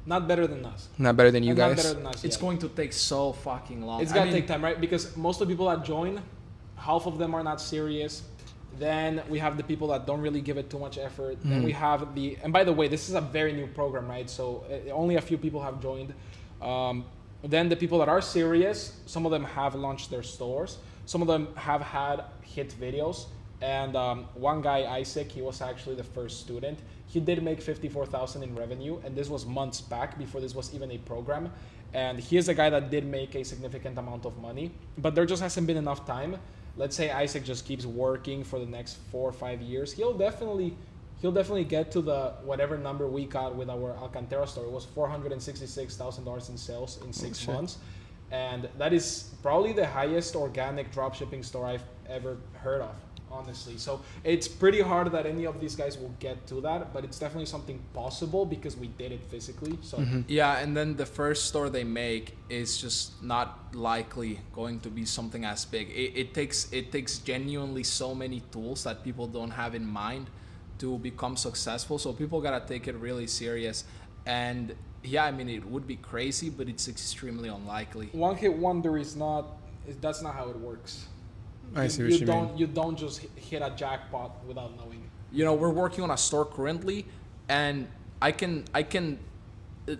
Not better than us. Not better than you guys? Not better than us It's yet. going to take so fucking long. It's gonna take time, right? Because most of the people that join, half of them are not serious. Then we have the people that don't really give it too much effort. Then we have and by the way, this is a very new program, right? So only a few people have joined. Then the people that are serious, some of them have launched their stores. Some of them have had hit videos. And one guy, Isaac, he was actually the first student. He did make 54,000 in revenue, and this was months back before this was even a program. And he is a guy that did make a significant amount of money, but there just hasn't been enough time. Let's say Isaac just keeps working for the next 4 or 5 years. He'll definitely get to the whatever number we got with our Alcantara store. It was $466,000 in sales in 6 months. And that is probably the highest organic dropshipping store I've ever heard of, honestly. So it's pretty hard that any of these guys will get to that, but it's definitely something possible because we did it physically. So Yeah, and then the first store they make is just not likely going to be something as big. It takes genuinely so many tools that people don't have in mind to become successful. So people gotta take it really serious. And yeah, I mean, it would be crazy, but it's extremely unlikely. one hit wonder that's not how it works. I see what you mean. You don't just hit a jackpot without knowing. You know, we're working on a store currently, and I can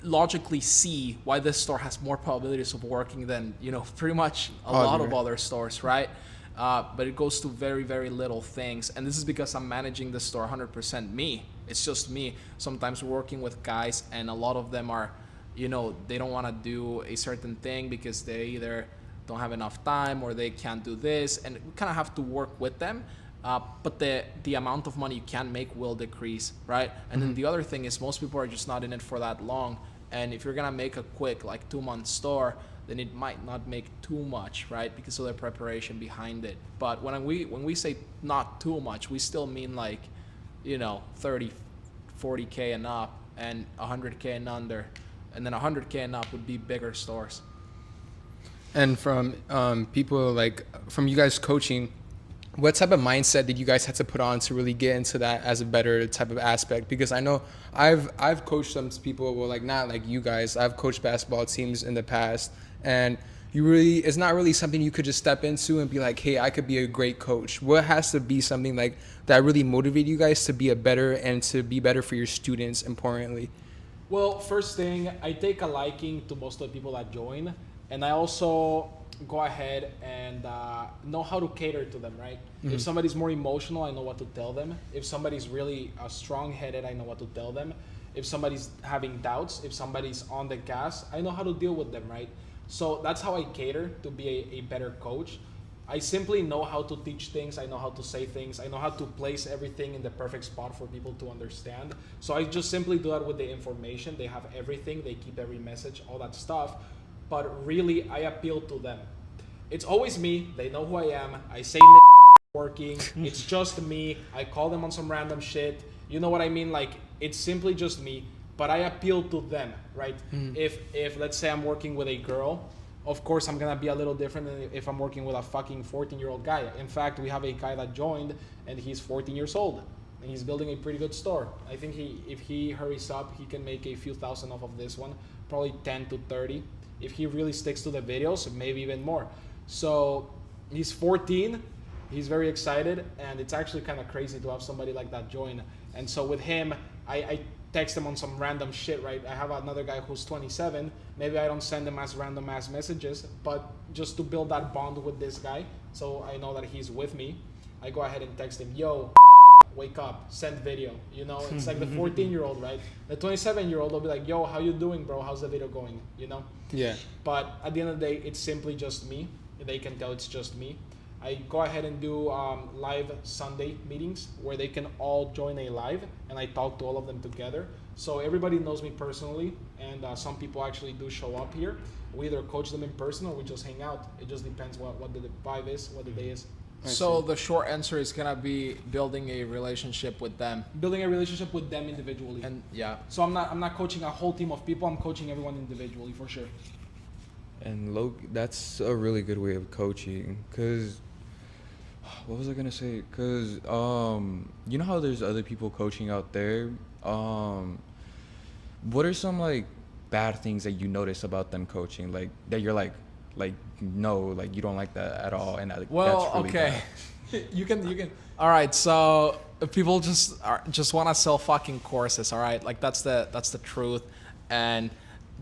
logically see why this store has more probabilities of working than, you know, pretty much a lot of other stores, right? But it goes to very, very little things. And this is because I'm managing the store 100% me. It's just me. Sometimes we're working with guys, and a lot of them are, you know, they don't want to do a certain thing because they either don't have enough time or they can't do this. And we kind of have to work with them. But the amount of money you can make will decrease, right? And then the other thing is most people are just not in it for that long. And if you're going to make a quick, like 2-month store, then it might not make too much, right? Because of the preparation behind it. But when we say not too much, we still mean like, you know, 30, 40K and up and 100K and under. And then 100K and up would be bigger stores. And from people like from you guys coaching, what type of mindset did you guys have to put on to really get into that as a better type of aspect? Because I know I've coached some people, well, like not like you guys. I've coached basketball teams in the past, and it's not really something you could just step into and be like, hey, I could be a great coach. What has to be something like that really motivate you guys to be to be better for your students, importantly? Well, first thing, I take a liking to most of the people that join, and I also go ahead and know how to cater to them, right? If somebody's more emotional, I know what to tell them. If somebody's really strong-headed, I know what to tell them. If somebody's having doubts, if somebody's on the gas, I know how to deal with them, right? So that's how I cater to be a better coach. I simply know how to teach things. I know how to say things. I know how to place everything in the perfect spot for people to understand. So I just simply do that with the information. They have everything. They keep every message, all that stuff. But really, I appeal to them. It's always me. They know who I am. I say working. It's just me. I call them on some random shit. You know what I mean? Like, it's simply just me. But I appeal to them, right? If let's say I'm working with a girl, of course I'm gonna be a little different than if I'm working with a fucking 14-year-old guy. In fact, we have a guy that joined and he's 14 years old and he's building a pretty good store. I think if he hurries up, he can make a few thousand off of this one, probably 10 to 30. If he really sticks to the videos, maybe even more. So he's 14, he's very excited, and it's actually kind of crazy to have somebody like that join. And so with him, I text him on some random shit, right? I have another guy who's 27. Maybe I don't send him as random ass messages, but just to build that bond with this guy, so I know that he's with me, I go ahead and text him, yo, wake up, send video. You know, it's like the 14-year-old, right? The 27-year-old will be like, yo, how you doing, bro? How's the video going? You know? Yeah. But at the end of the day, it's simply just me. They can tell it's just me. I go ahead and do live Sunday meetings where they can all join a live, and I talk to all of them together. So everybody knows me personally, and some people actually do show up here. We either coach them in person or we just hang out. It just depends what the vibe is, what the day is. So the short answer is gonna be building a relationship with them. Building a relationship with them individually. And yeah. So I'm not coaching a whole team of people. I'm coaching everyone individually for sure. And that's a really good way of coaching, because what was I gonna say? Because you know how there's other people coaching out there. What are some like bad things that you notice about them coaching, like that you're like no, like you don't like that at all, and that's really okay. bad. you can. All right, so people just want to sell fucking courses. All right, like that's the truth, and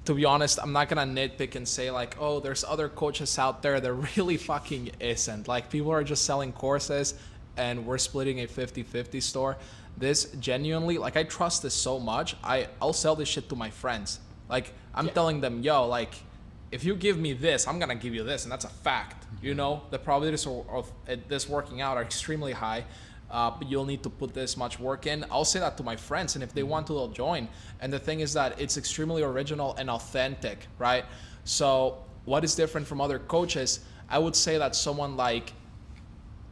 to be honest, I'm not gonna nitpick and say like, oh, there's other coaches out there. There really fucking isn't. Like, people are just selling courses and we're splitting a 50-50 store. This genuinely, like, I trust this so much. I'll sell this shit to my friends. Like, I'm telling them, yo, like, if you give me this, I'm gonna give you this, and that's a fact. You know, the probabilities of this working out are extremely high. But you'll need to put this much work in. I'll say that to my friends, and if they want to, they'll join. And the thing is that it's extremely original and authentic, right? So what is different from other coaches? I would say that someone like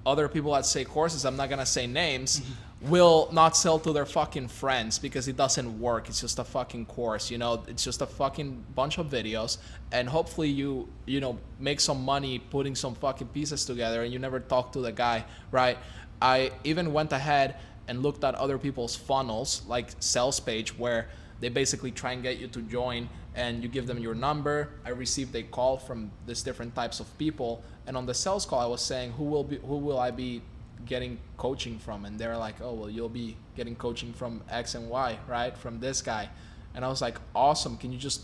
other people that say courses, I'm not gonna say names, will not sell to their fucking friends because it doesn't work. It's just a fucking course, you know. It's just a fucking bunch of videos, and hopefully you know, make some money putting some fucking pieces together, and you never talk to the guy, right? I even went ahead and looked at other people's funnels, like sales page, where they basically try and get you to join, and you give them your number. I received a call from these different types of people, and on the sales call I was saying, who will I be getting coaching from? And they're like, oh, well, you'll be getting coaching from X and Y, right, from this guy. And I was like, awesome, can you just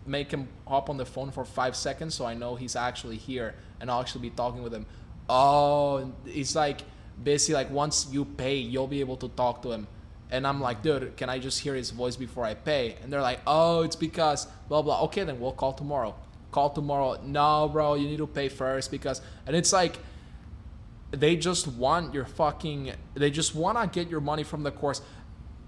make him hop on the phone for 5 seconds so I know he's actually here and I'll actually be talking with him? Oh, it's like basically like, once you pay, you'll be able to talk to him. And I'm like, dude, can I just hear his voice before I pay? And they're like, oh, it's because blah blah. Okay, then we'll call tomorrow. No, bro, you need to pay first, because, and it's like, they just want they just want to get your money from the course.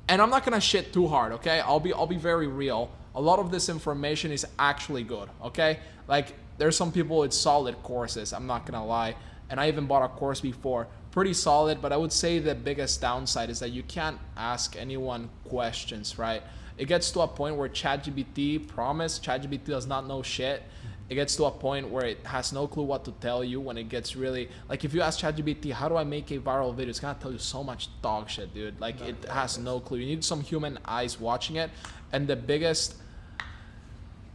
And I'm not gonna shit too hard, okay? I'll be very real. A lot of this information is actually good, okay? Like, there's some people with solid courses, I'm not gonna lie. And I even bought a course before, pretty solid, but I would say the biggest downside is that you can't ask anyone questions, right? It gets to a point where ChatGPT does not know shit. It gets to a point where it has no clue what to tell you when it gets really, like, if you ask ChatGPT, how do I make a viral video? It's gonna tell you so much dog shit, dude. Like, it has no clue. You need some human eyes watching it. And the biggest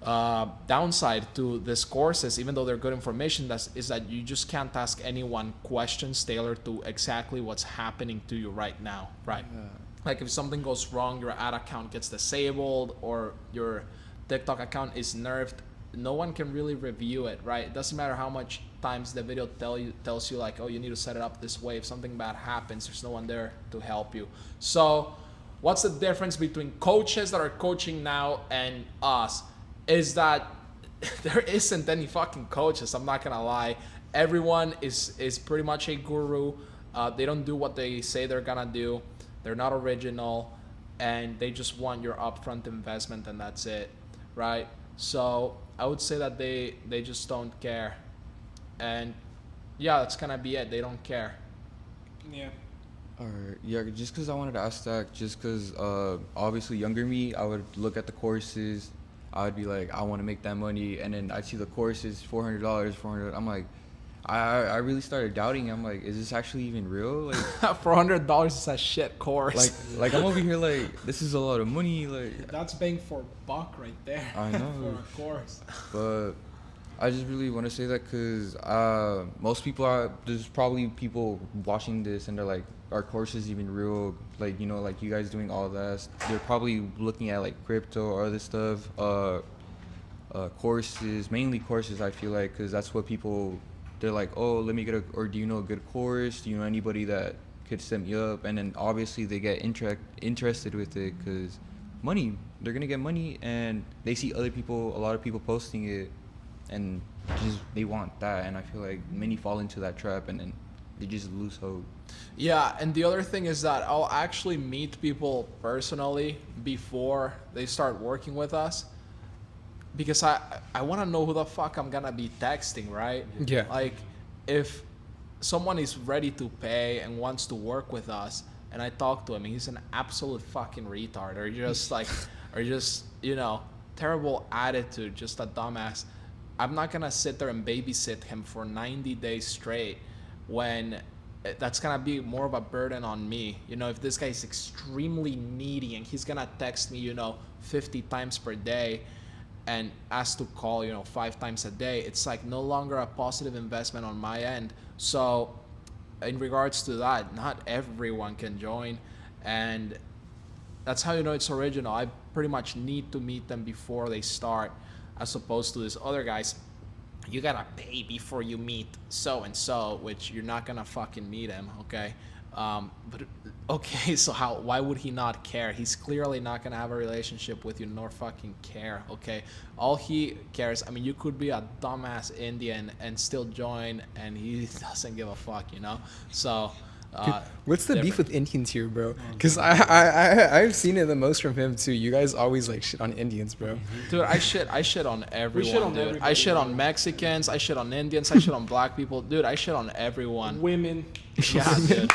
downside to this course is, even though they're good information, is that you just can't ask anyone questions tailored to exactly what's happening to you right now, right? Yeah. Like, if something goes wrong, your ad account gets disabled, or your TikTok account is nerfed, no one can really review it, right? It doesn't matter how much times the video tells you like, oh, you need to set it up this way. If something bad happens, there's no one there to help you. So what's the difference between coaches that are coaching now and us? Is that there isn't any fucking coaches. I'm not gonna lie. Everyone is pretty much a guru. They don't do what they say they're gonna do. They're not original, and they just want your upfront investment, and that's it, right? So I would say that they just don't care. And yeah, that's gonna be it. They don't care. Yeah. Alright, yeah, just because I wanted to ask that, just because obviously younger me, I would look at the courses, I would be like, I want to make that money, and then I'd see the courses, $400, I'm like, I really started doubting. I'm like, is this actually even real? Like, $400 is a shit course. Like I'm over here like, this is a lot of money. Like, That's bang for buck right there. I know. For a course. But I just really want to say that because most people there's probably people watching this and they're like, are courses even real? Like, you know, like you guys doing all that. They're probably looking at like crypto or other stuff. Courses, mainly courses, I feel like, because that's what people, they're like, oh, let me get or do you know a good course? Do you know anybody that could set me up? And then obviously they get interested with it because money, they're going to get money, and they see a lot of people posting it, and just they want that. And I feel like many fall into that trap, and then they just lose hope. Yeah, and the other thing is that I'll actually meet people personally before they start working with us, because I want to know who the fuck I'm gonna be texting, right? Yeah. Like, if someone is ready to pay and wants to work with us, and I talk to him, he's an absolute fucking retard, or just like, or just, you know, terrible attitude, just a dumbass. I'm not gonna sit there and babysit him for 90 days straight, when that's gonna be more of a burden on me. You know, if this guy is extremely needy and he's gonna text me, you know, 50 times per day, and ask to call, you know, 5 times a day, it's like no longer a positive investment on my end. So in regards to that, not everyone can join, and That's how you know it's original. I pretty much need to meet them before they start, as opposed to these other guys. You gotta pay before you meet so and so, which you're not gonna fucking meet him, okay? But okay, so how? Why would he not care? He's clearly not gonna have a relationship with you, nor fucking care, okay? All he cares. I mean, you could be a dumbass Indian and still join, and he doesn't give a fuck, you know. So. What's the beef different. with Indians here, bro? Because I've seen it the most from him too. You guys always like shit on Indians, bro. Dude, I shit on everyone, shit on dude. I everybody, shit on Mexicans, I shit on Indians, I shit on black people. Dude, I shit on everyone. Women. Yeah, dude.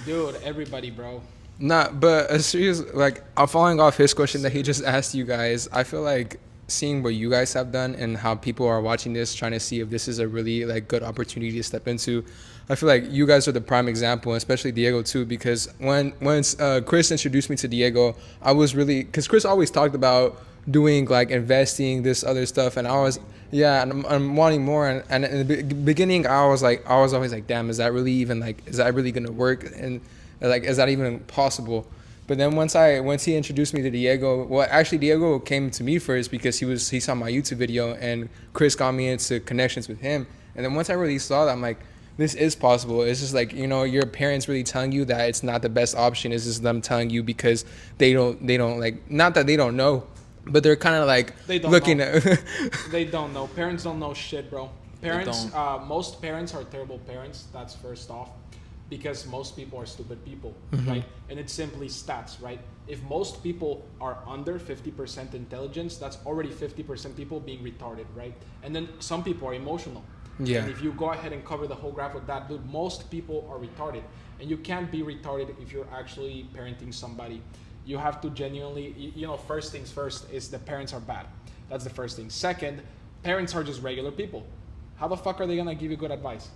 Dude, everybody, bro. Nah, but a serious like I'm following off his question that he just asked you guys. I feel like seeing what you guys have done and how people are watching this, trying to see if this is a really like good opportunity to step into. I feel like you guys are the prime example, and especially Diego too, because once Chris introduced me to Diego, I was really, because Chris always talked about doing like investing, this other stuff, and I was and I'm wanting more, and in the beginning I was always like, damn, is that really gonna work, and like is that even possible? But then once he introduced me to Diego, well, actually Diego came to me first because he saw my YouTube video, and Chris got me into connections with him. And then once I really saw that, I'm like, this is possible. It's just like, you know, your parents really telling you that it's not the best option. It's just them telling you because they don't like, not that they don't know, but they're kind of like They don't looking know. at. They don't know. Parents don't know shit, bro. Parents, don't. most parents are terrible parents. That's first off, because most people are stupid people, Mm-hmm. right? And it's simply stats, right? If most people are under 50% intelligence, that's already 50% people being retarded, right? And then some people are emotional. Yeah. And if you go ahead and cover the whole graph with that, dude, most people are retarded. And you can't be retarded if you're actually parenting somebody. You have to genuinely, you know, first things first is the parents are bad. That's the first thing. Second, parents are just regular people. How the fuck are they gonna give you good advice?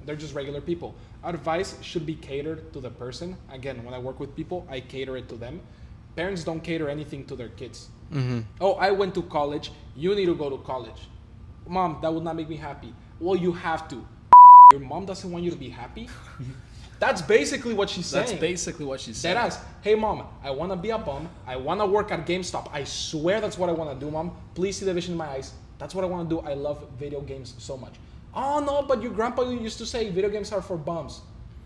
They're just regular people. Advice should be catered to the person. Again, when I work with people, I cater it to them. Parents don't cater anything to their kids. Mm-hmm. Oh, I went to college. You need to go to college. Mom, that would not make me happy. Well, you have to. Your mom doesn't want you to be happy? That's basically what she's saying. That's basically what she said. Deadass. Hey, mom, I want to be a bum. I want to work at GameStop. I swear that's what I want to do, mom. Please see the vision in my eyes. That's what I want to do. I love video games so much. Oh, no, but your grandpa used to say video games are for bums.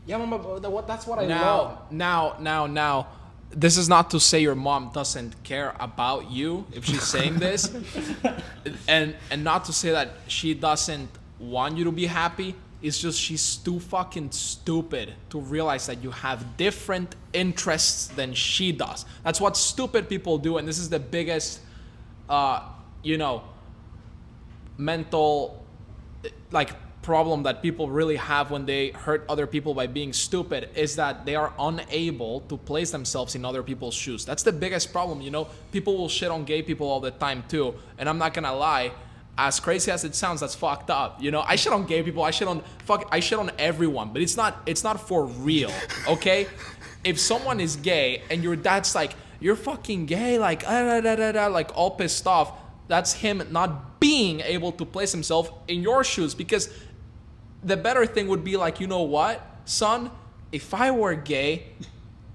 Yeah, mom, that's what I love. Now, this is not to say your mom doesn't care about you if she's saying this, and not to say that she doesn't want you to be happy. It's just she's too fucking stupid to realize that you have different interests than she does. That's what stupid people do, and this is the biggest, mental, like, problem that people really have when they hurt other people by being stupid, is that they are unable to place themselves in other people's shoes. That's the biggest problem, you know. People will shit on gay people all the time too, and I'm not gonna lie, as crazy as it sounds, that's fucked up. You know, I shit on gay people, I shit on everyone, but it's not for real, okay? If someone is gay and your dad's like, you're fucking gay, like like all pissed off, that's him not being able to place himself in your shoes. Because the better thing would be like, you know what, son, if I were gay,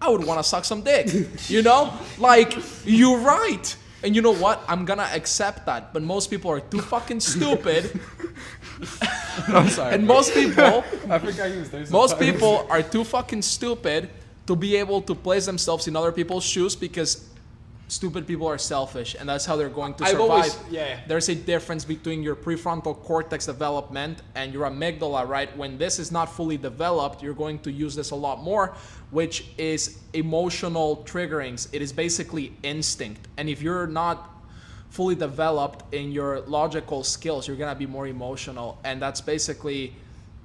I would want to suck some dick, you know? Like, you're right. And you know what? I'm gonna accept that. But most people are too fucking stupid. I'm sorry. And most people, I forgot you was there. most people are too fucking stupid to be able to place themselves in other people's shoes, because stupid people are selfish, and that's how they're going to survive. There's a difference between your prefrontal cortex development and your amygdala, right? When this is not fully developed, you're going to use this a lot more, which is emotional triggerings. It is basically instinct. And if you're not fully developed in your logical skills, you're gonna be more emotional. And that's basically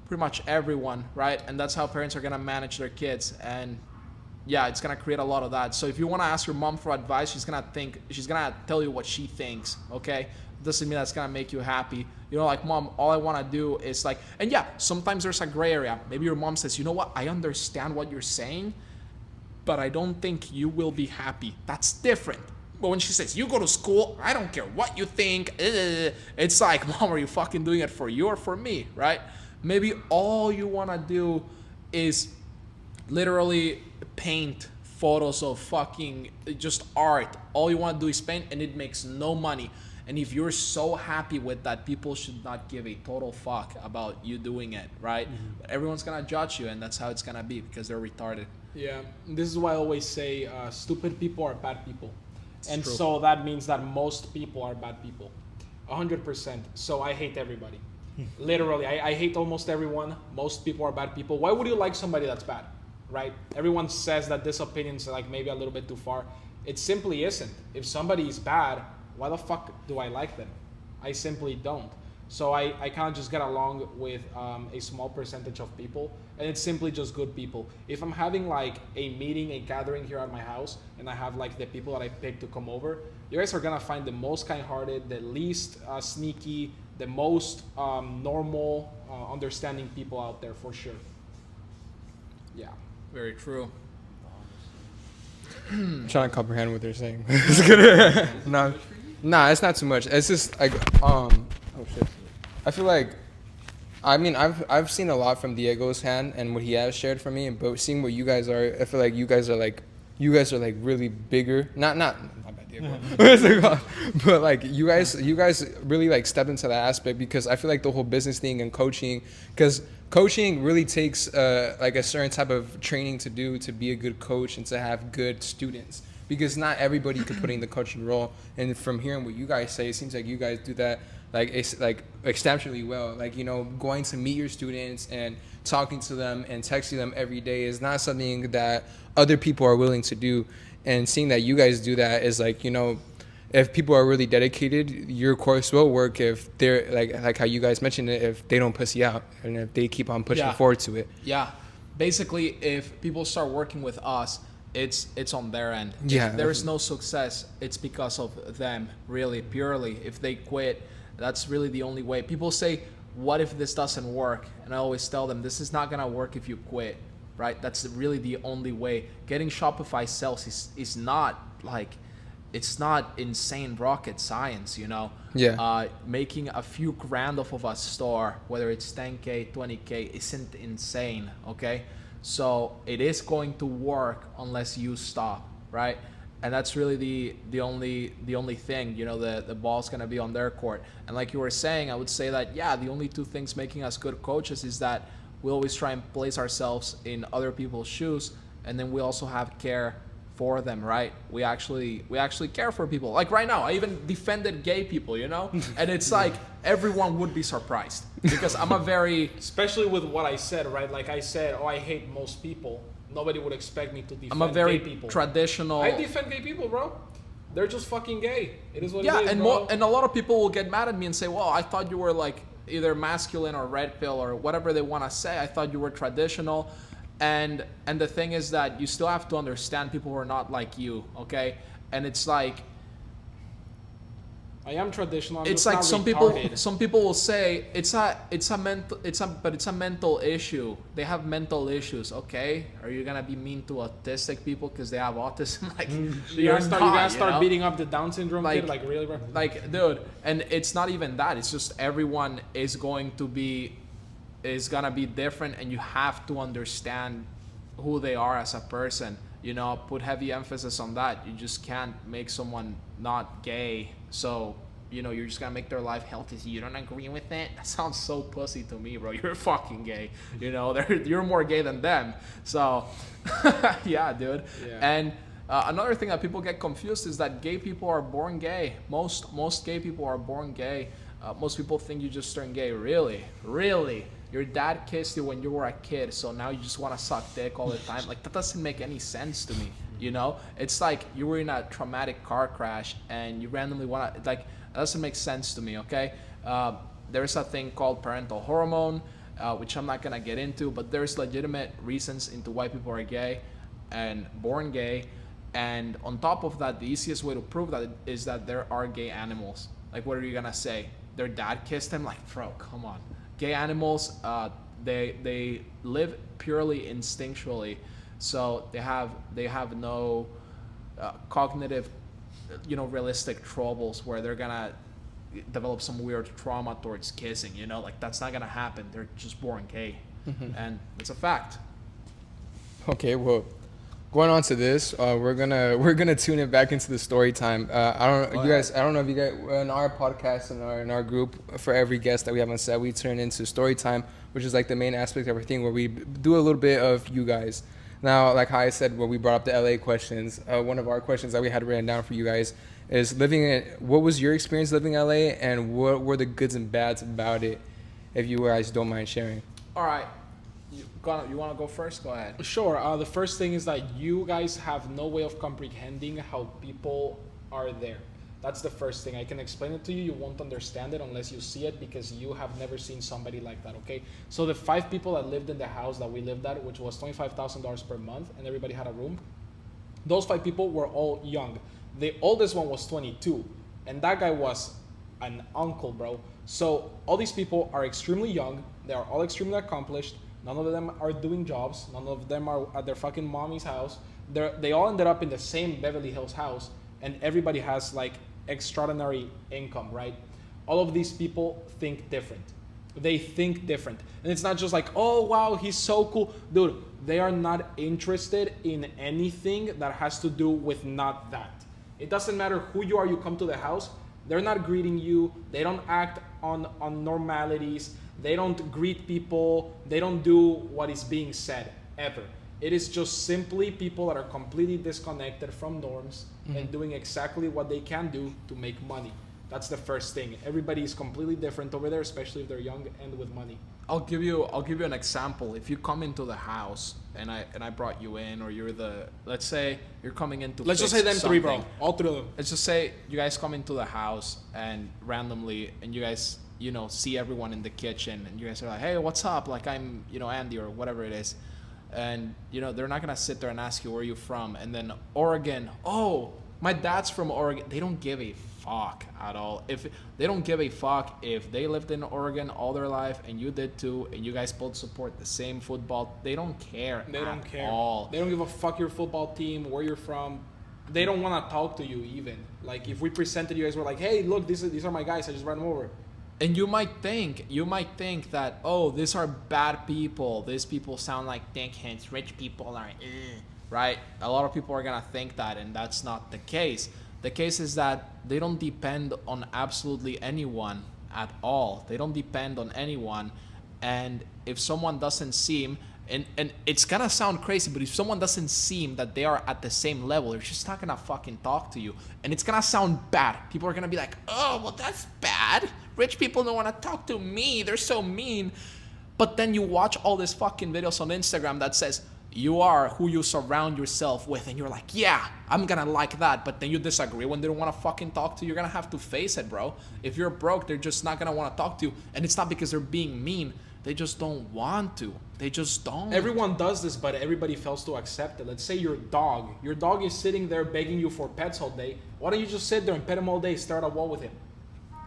pretty much everyone, right? And that's how parents are gonna manage their kids. And yeah, it's gonna create a lot of that. So if you wanna ask your mom for advice, she's gonna tell you what she thinks, okay? Doesn't mean that's gonna make you happy. You know, like, mom, all I wanna do is like, and yeah, sometimes there's a gray area. Maybe your mom says, you know what, I understand what you're saying, but I don't think you will be happy. That's different. But when she says, you go to school, I don't care what you think, it's like, mom, are you fucking doing it for you or for me, right? Maybe all you wanna do is literally paint photos of fucking just art. All you want to do is paint, and it makes no money. And if you're so happy with that, people should not give a total fuck about you doing it, right? But everyone's gonna judge you, and that's how it's gonna be because they're retarded. Yeah, this is why I always say stupid people are bad people. And true. so that means that most people are bad people. 100%. So I hate everybody. Literally, I hate almost everyone. Most people are bad people. Why would you like somebody that's bad, right? Everyone says that this opinion's like maybe a little bit too far. It simply isn't. If somebody is bad, why the fuck do I like them? I simply don't. So I kind of just get along with a small percentage of people, and it's simply just good people. If I'm having like a meeting, a gathering here at my house, and I have like the people that I pick to come over, you guys are gonna find the most kind-hearted, the least sneaky, the most normal, understanding people out there for sure. Yeah. Very true. I'm trying to comprehend what they're saying. Nah, it's not too much. It's just like oh shit. I feel like, I mean, I've seen a lot from Diego's hand and what he has shared for me, but seeing what you guys are, I feel like you guys are like really bigger. Not bad, Diego. But like you guys really like step into that aspect, because I feel like the whole business thing and coaching, because coaching really takes like a certain type of training to do to be a good coach and to have good students, because not everybody could put in the coaching role. And from hearing what you guys say, it seems like you guys do that like exceptionally well. Like, you know, going to meet your students and talking to them and texting them every day is not something that other people are willing to do. And seeing that you guys do that is like, you know, if people are really dedicated, your course will work if they're like how you guys mentioned it, if they don't pussy out and if they keep on pushing forward to it. Yeah. Basically, if people start working with us, it's on their end. Yeah. If there is no success, it's because of them, really, purely. If they quit, that's really the only way. People say, what if this doesn't work? And I always tell them, this is not going to work if you quit, right? That's really the only way. Getting Shopify sales is not like, it's not insane rocket science, you know? Yeah. Making a few grand off of a store, whether it's 10K, 20K, isn't insane, okay? So it is going to work unless you stop, right? And that's really the only thing, you know, the ball's gonna be on their court. And like you were saying, I would say that, yeah, the only two things making us good coaches is that we always try and place ourselves in other people's shoes, and then we also have care for them, right? We actually care for people. Like right now, I even defended gay people, you know? And it's like everyone would be surprised because I'm a very Especially with what I said, right? Like I said, I hate most people. Nobody would expect me to defend I'm a very gay people. traditional. I defend gay people, bro. They're just fucking gay. It is what Yeah, it is, and bro. and a lot of people will get mad at me and say, "Well, I thought you were like either masculine or red pill or whatever they want to say. I thought you were traditional." And the thing is that you still have to understand people who are not like you, okay? And it's like I am traditional. I'm it's just like not some retarded. people will say it's a mental issue. They have mental issues, okay? Are you gonna be mean to autistic people because they have autism? Like You're gonna start know? beating up the Down syndrome Like- kid, like really, bro? Like, dude, and it's not even that. It's just everyone is gonna be different, and you have to understand who they are as a person. You know, put heavy emphasis on that. You just can't make someone not gay. So, you know, you're just gonna make their life healthy. So you don't agree with it? That sounds so pussy to me, bro. You're fucking gay. You know, you're more gay than them. So, yeah, dude. Yeah. And another thing that people get confused is that gay people are born gay. Most gay people are born gay. Most people think you just turn gay. Really? Your dad kissed you when you were a kid, so now you just want to suck dick all the time? Like, that doesn't make any sense to me, you know? It's like you were in a traumatic car crash and you randomly want to, like, that doesn't make sense to me, okay? There's a thing called parental hormone, which I'm not going to get into, but there's legitimate reasons into why people are gay and born gay. And on top of that, the easiest way to prove that is that there are gay animals. Like, what are you going to say? Their dad kissed him? Like, bro, come on. Gay animals, they live purely instinctually, so they have no cognitive, you know, realistic troubles where they're gonna develop some weird trauma towards kissing. You know, like that's not gonna happen. They're just born gay, and it's a fact. Okay, well, Going on to this, we're gonna tune it back into the story time. I don't know if you guys in our podcast in our group, for every guest that we have on set, we turn into story time, which is like the main aspect of everything, where we do a little bit of you guys. Now, like how I said, when we brought up the LA questions, one of our questions that we had written down for you guys is what was your experience living in LA, and what were the goods and bads about it, if you guys don't mind sharing. All right. You want to go first? Go ahead. Sure. The first thing is that you guys have no way of comprehending how people are there. That's the first thing. I can explain it to you. You won't understand it unless you see it, because you have never seen somebody like that, okay? So the 5 people that lived in the house that we lived at, which was $25,000 per month, and everybody had a room, those 5 people were all young. The oldest one was 22, and that guy was an uncle, bro. So all these people are extremely young. They are all extremely accomplished. None of them are doing jobs. None of them are at their fucking mommy's house. They all ended up in the same Beverly Hills house, and everybody has like extraordinary income, right? All of these people think different. They think different. And it's not just like, oh, wow, he's so cool. Dude, they are not interested in anything that has to do with not that. It doesn't matter who you are, you come to the house, they're not greeting you. They don't act on normalities. They don't greet people. They don't do what is being said, ever. It is just simply people that are completely disconnected from norms and doing exactly what they can do to make money. That's the first thing. Everybody is completely different over there, especially if they're young and with money. I'll give you an example. If you come into the house and I brought you in, or let's say you're coming into Let's just fix say them 3, bro. something. All 3 of them. Let's just say you guys come into the house and randomly, and you guys, see everyone in the kitchen, and you guys are like, hey, what's up? Like, I'm, Andy, or whatever it is. And, they're not going to sit there and ask you, where are you from? And then Oregon, oh, my dad's from Oregon. They don't give a fuck at all. If they don't give a fuck if they lived in Oregon all their life and you did too, and you guys both support the same football, they don't care. They don't care. All. They don't give a fuck your football team, where you're from. They don't want to talk to you even. Like, if we presented you guys, were like, hey, look, these are my guys. I just ran them over. And you might think that, oh, these are bad people. These people sound like dickheads. Rich people are, right? A lot of people are gonna think that, and that's not the case. The case is that they don't depend on absolutely anyone at all. They don't depend on anyone. And if someone doesn't seem, and it's gonna sound crazy, but if someone doesn't seem that they are at the same level, they're just not gonna fucking talk to you. And it's gonna sound bad. People are gonna be like, oh, well, that's bad. Rich people don't wanna talk to me. They're so mean. But then you watch all these fucking videos on Instagram that says, you are who you surround yourself with, and you're like, yeah, I'm gonna like that. But then you disagree when they don't want to fucking talk to you. You're gonna have to face it, bro. If you're broke, they're just not gonna want to talk to you. And it's not because they're being mean. They just don't want to. They just don't. Everyone does this, but everybody fails to accept it. Let's say your dog is sitting there begging you for pets all day. Why don't you just sit there and pet him all day, stare at a wall with him?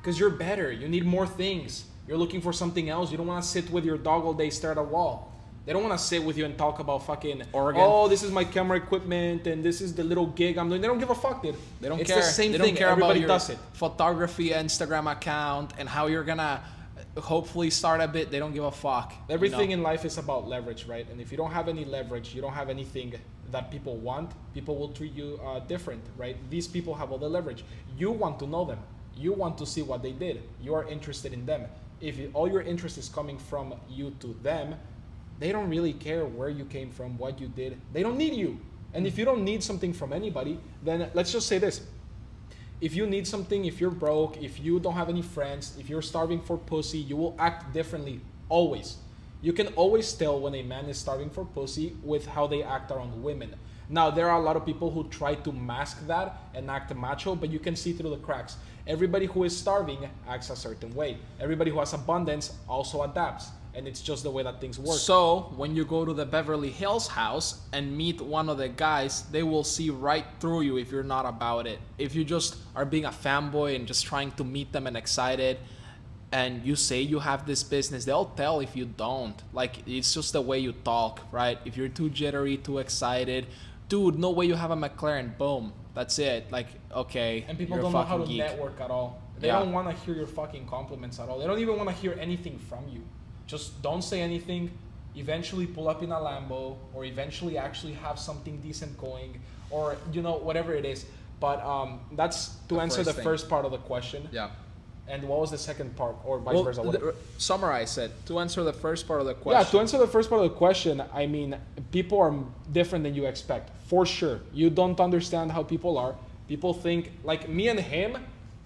Because you're better. You need more things. You're looking for something else. You don't want to sit with your dog all day, stare at a wall. They don't want to sit with you and talk about fucking Oregon. Oh, this is my camera equipment and this is the little gig I'm doing. They don't give a fuck, dude. They don't it's care. It's the same they thing. Don't care Everybody about your does it. Photography Instagram account and how you're gonna hopefully start a bit. They don't give a fuck. Everything in life is about leverage, right? And if you don't have any leverage, you don't have anything that people want, people will treat you different, right? These people have all the leverage. You want to know them. You want to see what they did. You are interested in them. If all your interest is coming from you to them, they don't really care where you came from, what you did. They don't need you. And if you don't need something from anybody, then let's just say this. If you need something, if you're broke, if you don't have any friends, if you're starving for pussy, you will act differently, always. You can always tell when a man is starving for pussy with how they act around women. Now, there are a lot of people who try to mask that and act macho, but you can see through the cracks. Everybody who is starving acts a certain way. Everybody who has abundance also adapts. And it's just the way that things work. So when you go to the Beverly Hills house and meet one of the guys, they will see right through you if you're not about it. If you just are being a fanboy and just trying to meet them and excited, and you say you have this business, they'll tell if you don't. Like, it's just the way you talk, right? If you're too jittery, too excited, dude, no way you have a McLaren, boom, that's it. Like, okay, and people you're don't a know how to fucking geek. network at all. They don't want to hear your fucking compliments at all. They don't even want to hear anything from you. Just don't say anything. eventually pull up in a Lambo, or eventually actually have something decent going, or whatever it is. But that's to The answer first the thing. first part of the question. Yeah. And what was the second part, or vice Well, versa? Whatever. summarize it. To answer the first part of the Yeah, question. to answer the first part of the question, I mean, people are different than you expect, for sure. You don't understand how people are. People think, like me and him,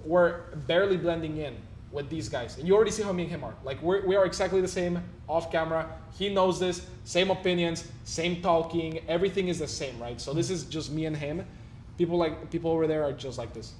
we're barely blending in with these guys. And you already see how me and him are. Like, we are exactly the same off camera. He knows this, same opinions, same talking, everything is the same, right? So this is just me and him. People over there are just like this.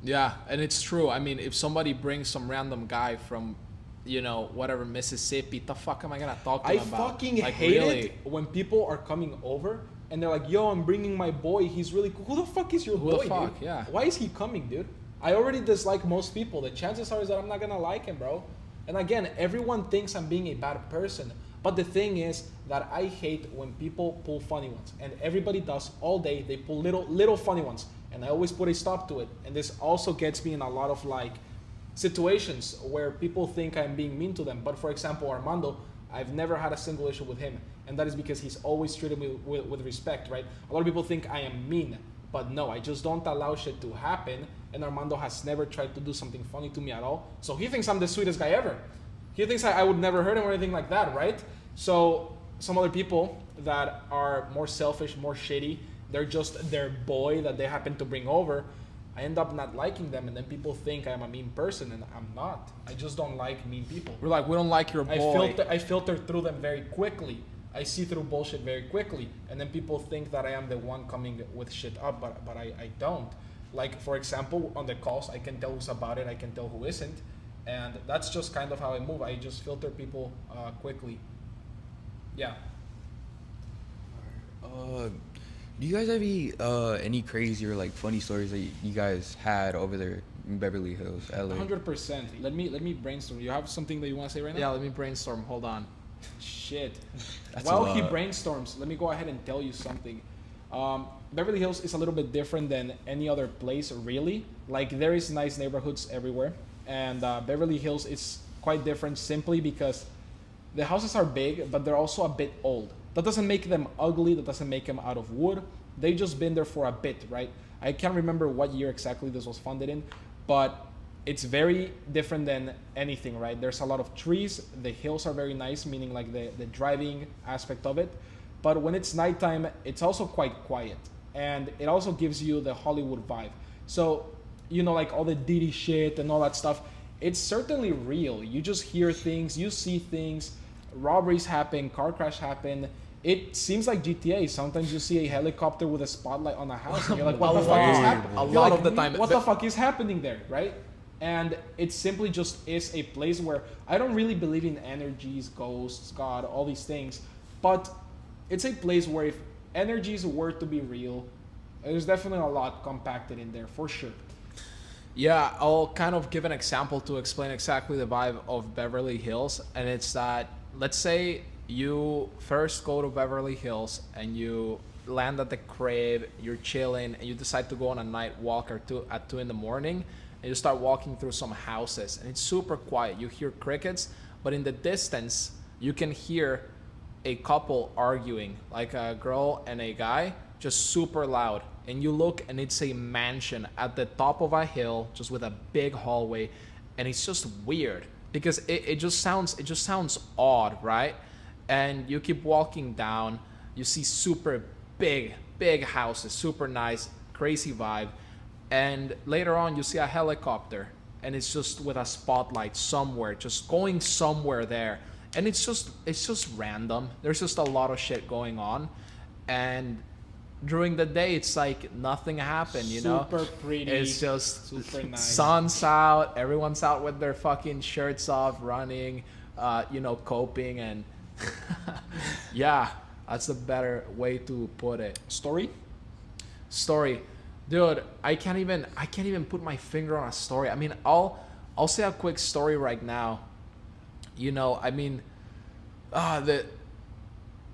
Yeah, and it's true. I mean, if somebody brings some random guy from, whatever, Mississippi, the fuck am I gonna talk to I him about? fucking Like, hate really? it when people are coming over and they're like, "Yo, I'm bringing my boy. He's really cool." Who the fuck is your Who the boy, fuck? dude? Yeah. Why is he coming, dude? I already dislike most people. The chances are is that I'm not gonna like him, bro. And again, everyone thinks I'm being a bad person. But the thing is that I hate when people pull funny ones. And everybody does all day. They pull little funny ones. And I always put a stop to it. And this also gets me in a lot of like situations where people think I'm being mean to them. But for example, Armando, I've never had a single issue with him. And that is because he's always treated me with respect, right? A lot of people think I am mean. But no, I just don't allow shit to happen. And Armando has never tried to do something funny to me at all. So he thinks I'm the sweetest guy ever. He thinks I would never hurt him or anything like that, right? So some other people that are more selfish, more shitty, they're just their boy that they happen to bring over. I end up not liking them, and then people think I'm a mean person, and I'm not. I just don't like mean people. We're like, we don't like your boy. I filter through them very quickly. I see through bullshit very quickly, and then people think that I am the one coming with shit up, but I don't. Like, for example, on the calls, I can tell who's about it, I can tell who isn't, and that's just kind of how I move. I just filter people quickly. Yeah. Do you guys have any crazy or like funny stories that you guys had over there in Beverly Hills, LA? 100%. Let me brainstorm. You have something that you want to say right now? Yeah, let me brainstorm. Hold on. Shit. That's While a he lot. brainstorms, let me go ahead and tell you something. Beverly Hills is a little bit different than any other place, really. Like, there is nice neighborhoods everywhere, and Beverly Hills is quite different simply because the houses are big, but they're also a bit old. That doesn't make them ugly. That doesn't make them out of wood. They've just been there for a bit, right? I can't remember what year exactly this was funded in, but it's very different than anything, right? There's a lot of trees. The hills are very nice, meaning like the driving aspect of it. But when it's nighttime, it's also quite quiet. And it also gives you the Hollywood vibe. So, like all the Diddy shit and all that stuff, it's certainly real. You just hear things, you see things, robberies happen, car crash happen. It seems like GTA. Sometimes you see a helicopter with a spotlight on a house, and you're like, "What the fuck is happening?" A lot of the time. What the fuck is happening there, right? And it simply just is a place where I don't really believe in energies, ghosts, God, all these things, but it's a place where if energies were to be real, there's definitely a lot compacted in there for sure. Yeah, I'll kind of give an example to explain exactly the vibe of Beverly Hills. And it's that, let's say you first go to Beverly Hills and you land at the crib, you're chilling, and you decide to go on a night walk at 2 in the morning, and you start walking through some houses, and it's super quiet. You hear crickets, but in the distance, you can hear a couple arguing, like a girl and a guy, just super loud. And you look, and it's a mansion at the top of a hill, just with a big hallway, and it's just weird because it just sounds odd, right? And you keep walking down, you see super big houses, super nice, crazy vibe, and later on you see a helicopter, and it's just with a spotlight somewhere, just going somewhere there, and it's just random. There's just a lot of shit going on, and during the day it's like nothing happened, Super pretty. It's just super nice. sun's out, everyone's out with their fucking shirts off, running, coping, and yeah, that's the better way to put it. Story? Dude, I can't even put my finger on a story. I mean, I'll say a quick story right now.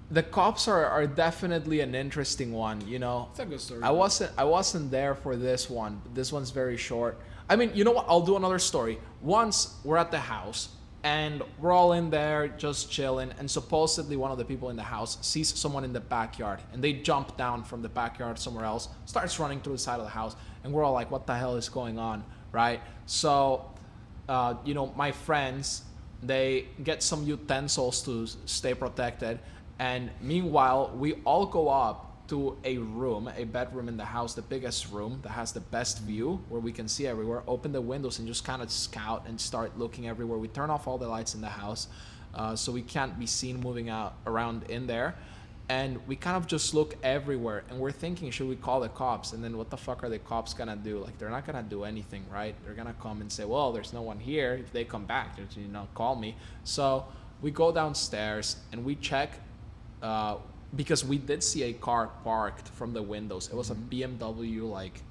The cops are definitely an interesting one, It's a good story. I wasn't there for this one. This one's very short. I mean, you know what? I'll do another story. Once we're at the house, And we're all in there just chilling, and supposedly one of the people in the house sees someone in the backyard, and they jump down from the backyard somewhere else, starts running through the side of the house, and we're all like, what the hell is going on, right? So my friends, they get some utensils to stay protected, and meanwhile we all go up to a bedroom in the house, the biggest room that has the best view, where we can see everywhere, open the windows and just kind of scout and start looking everywhere. We turn off all the lights in the house, so we can't be seen moving around in there, and we kind of just look everywhere, and we're thinking, should we call the cops? And then what the fuck are the cops gonna do? Like, they're not gonna do anything, right? They're gonna come and say, well, there's no one here. If they come back, call me. So we go downstairs and we check, because we did see a car parked from the windows. It was a BMW, like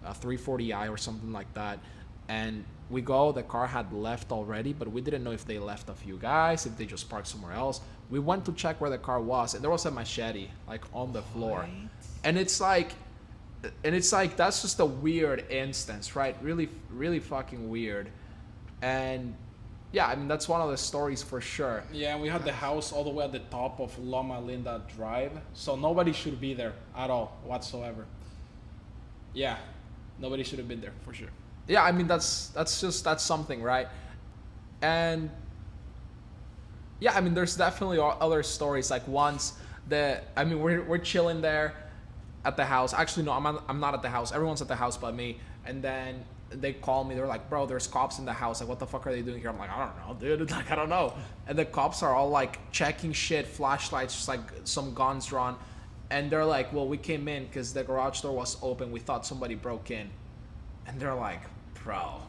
a 340i or something like that. And the car had left already, but we didn't know if they left a few guys, if they just parked somewhere else. We went to check where the car was, and there was a machete, like, on the floor. And it's like, that's just a weird instance, right? Really, really fucking weird. And yeah, I mean, that's one of the stories for sure. Yeah, and we had the house all the way at the top of Loma Linda Drive, so nobody should be there at all whatsoever. Yeah, nobody should have been there for sure. Yeah, I mean, that's something, right? And yeah, I mean, there's definitely other stories. Like once we're chilling there at the house. Actually, no, I'm not at the house. Everyone's at the house but me. And then they call me. They're like, bro, there's cops in the house. Like, what the fuck are they doing here? I'm like, I don't know, dude. Like, I don't know. And the cops are all like checking shit, flashlights, just like some guns drawn. And they're like, well, we came in because the garage door was open. We thought somebody broke in. And they're like, bro,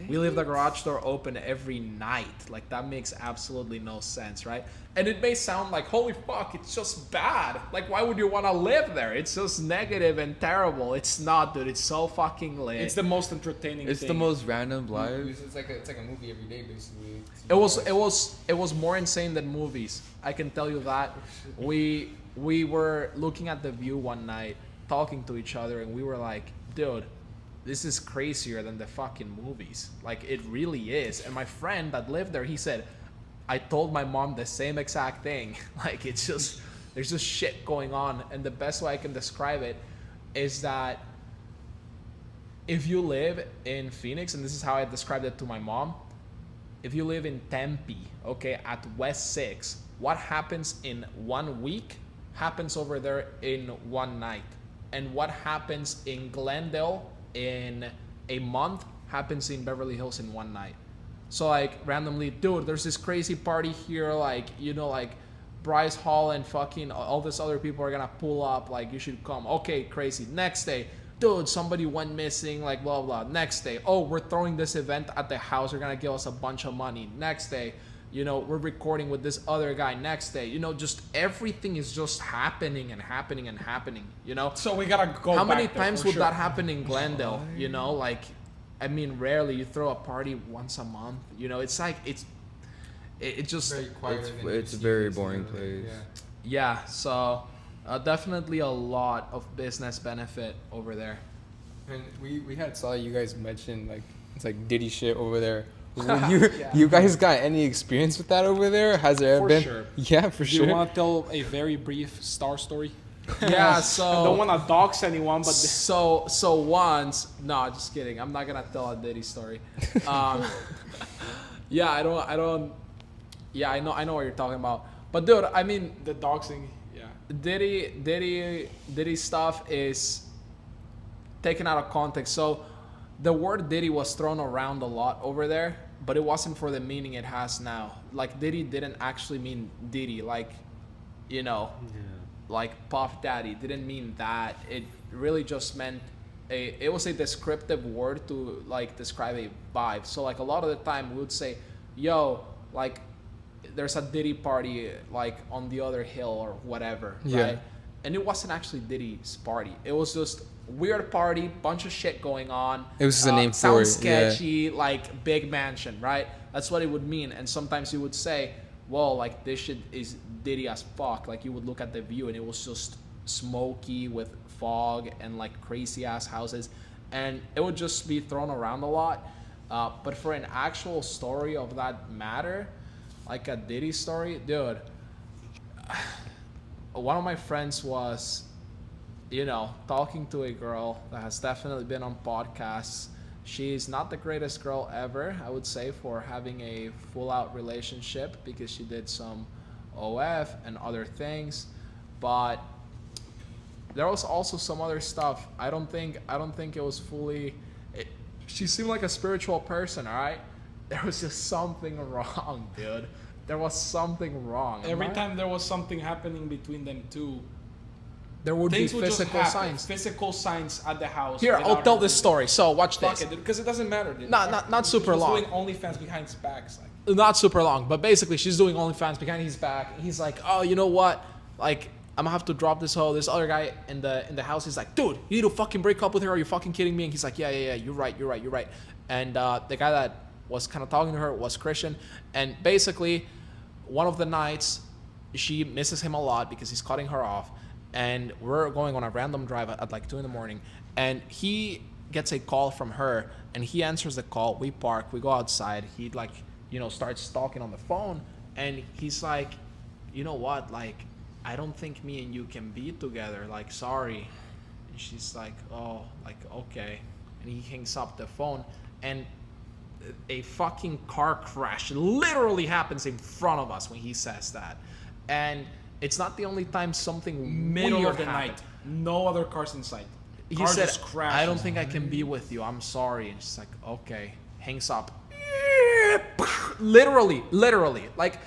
we leave the garage door open every night. Like, that makes absolutely no sense, right? And it may sound like, holy fuck, it's just bad. Like, why would you want to live there? It's just negative and terrible. It's not, dude. It's so fucking lit. It's the most entertaining It's thing. the most random life. It's like a movie every day, basically. It was more insane than movies. I can tell you that. We were looking at the view one night, talking to each other, and we were like, dude, this is crazier than the fucking movies. Like, it really is. And my friend that lived there, he said, I told my mom the same exact thing. Like, it's just, there's just shit going on. And the best way I can describe it is that if you live in Phoenix, and this is how I described it to my mom, if you live in Tempe, okay, at West 6, what happens in 1 week happens over there in one night. And what happens in Glendale in a month happens in Beverly Hills in one night. So, like, randomly, dude, there's this crazy party here, like, like Bryce Hall and fucking all this other people are gonna pull up, like, you should come. Okay, crazy. Next day, dude, somebody went missing, like, blah blah. Next day, oh, we're throwing this event at the house, they're gonna give us a bunch of money. Next day, we're recording with this other guy. Next day, just everything is just happening and happening and happening, So we gotta go. How many back there times for would sure. that happen in Glendale? Like, I mean, rarely. You throw a party once a month. It's like it just Very quiet. It's a very boring place. yeah. So definitely a lot of business benefit over there. And we had saw you guys mention, like, it's like Diddy shit over there. You guys got any experience with that over there? Has there ever For been? sure. Yeah, for Do sure. you want to tell a very brief star story? Yeah. I So don't want to dox anyone, but so once. No, just kidding. I'm not gonna tell a Diddy story. Yeah, I don't. Yeah, I know what you're talking about. But dude, I mean, the doxing, yeah. Diddy stuff is taken out of context. So the word Diddy was thrown around a lot over there, but it wasn't for the meaning it has now. Like, Diddy didn't actually mean Diddy, like, like Puff Daddy didn't mean that. It really just meant it was a descriptive word to, like, describe a vibe. So, like, a lot of the time we would say, yo, like, there's a Diddy party, like, on the other hill or whatever, Yeah. right? And it wasn't actually Diddy's party. It was just weird party, bunch of shit going on. It was just a name for sounds it, yeah. sketchy, like big mansion, right? That's what it would mean. And sometimes you would say, well, like, this shit is Diddy as fuck. Like, you would look at the view and it was just smoky with fog and, like, crazy ass houses, and it would just be thrown around a lot. But for an actual story of that matter, like a Diddy story, dude, one of my friends was, talking to a girl that has definitely been on podcasts. She's not the greatest girl ever, I would say, for having a full out relationship because she did some OF and other things. But there was also some other stuff. I don't think it was fully. She seemed like a spiritual person, all right? There was just something wrong, dude. There was something wrong. Every time there was something happening between them two, there would things be would just physical happen. signs. Physical signs at the house. Here, I'll without tell her this doing story. So watch it. Fuck this. it, because it doesn't matter, dude. Not super She was long. doing OnlyFans behind his back. It's like, Not super long, but basically she's doing OnlyFans behind his back. He's like, oh, you know what? Like, I'm gonna have to drop this hoe. This other guy in the house, he's like, dude, you need to fucking break up with her. Are you fucking kidding me? And he's like, yeah, you're right. And the guy that was kind of talking to her was Christian. And basically, one of the nights, she misses him a lot because he's cutting her off. And we're going on a random drive at like 2 a.m. And he gets a call from her, and he answers the call. We park, we go outside. He starts talking on the phone, and he's like, you know what? Like, I don't think me and you can be together. Like, sorry. And she's like, oh, like, okay. And he hangs up the phone, and a fucking car crash literally happens in front of us when he says that. And it's not the only time something middle weird of the happened. night. No other cars in sight. He Car said, just crashes. I don't think I can be with you. I'm sorry. And she's like, okay. Hangs up. Literally. Like,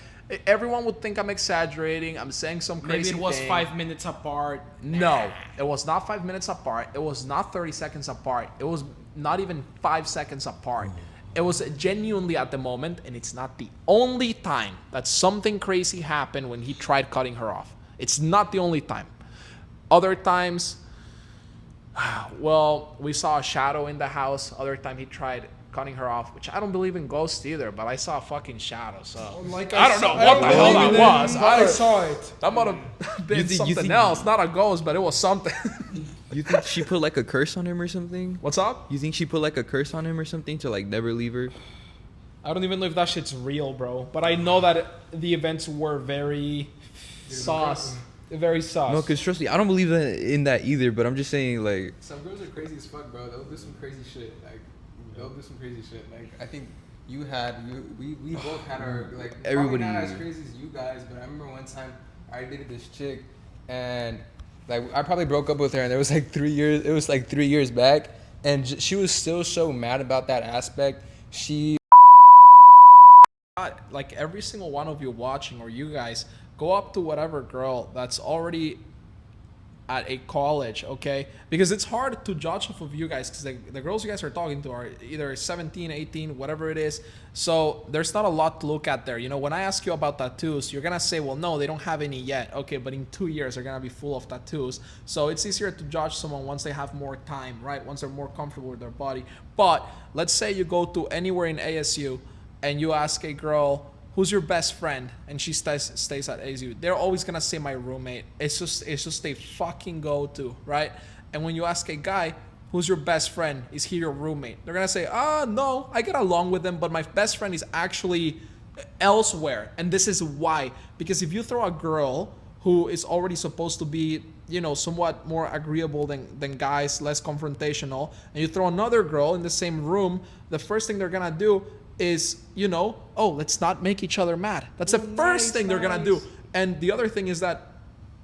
everyone would think I'm exaggerating. I'm saying some crazy Maybe it was thing. 5 minutes apart. No, it was not 5 minutes apart. It was not 30 seconds apart. It was not even 5 seconds apart. It was genuinely at the moment, and it's not the only time that something crazy happened when he tried cutting her off. It's not the only time. Other times, well, we saw a shadow in the house. Other time he tried cutting her off, which I don't believe in ghosts either, but I saw a fucking shadow, so Like I don't know what the hell that was. I saw it. That might have been you something think- else, not a ghost, but it was something. You think she put like a curse on him or something? What's up? You think she put like a curse on him or something to like never leave her? I don't even know if that shit's real, bro. But I know that the events were very sauce. Very sauce. No, cause trust me, I don't believe in that either. But I'm just saying, like, Some girls are crazy as fuck, bro. They'll do some crazy shit. Like, they'll do some crazy shit. Like, I think we both had our, like, Everybody- probably not as crazy as you guys, but I remember one time I dated this chick, and like I probably broke up with her, and it was like 3 years. It was like 3 years back, and she was still so mad about that aspect. She Like every single one of you watching, or you guys, go up to whatever girl that's already at a college, okay? Because it's hard to judge off of you guys, because the girls you guys are talking to are either 17, 18, whatever it is. So there's not a lot to look at there. You know, when I ask you about tattoos, you're gonna say, well, no, they don't have any yet. Okay, but in 2 years, they're gonna be full of tattoos. So it's easier to judge someone once they have more time, right? Once they're more comfortable with their body. But let's say you go to anywhere in ASU and you ask a girl, who's your best friend? And she stays at ASU. They're always gonna say my roommate. It's just a fucking go-to, right? And when you ask a guy, who's your best friend? Is he your roommate? They're gonna say, no, I get along with them, but my best friend is actually elsewhere. And this is why. Because if you throw a girl who is already supposed to be, you know, somewhat more agreeable than guys, less confrontational, and you throw another girl in the same room, the first thing they're gonna do is, you know, oh, let's not make each other mad. That's the first thing they're gonna do. And the other thing is that,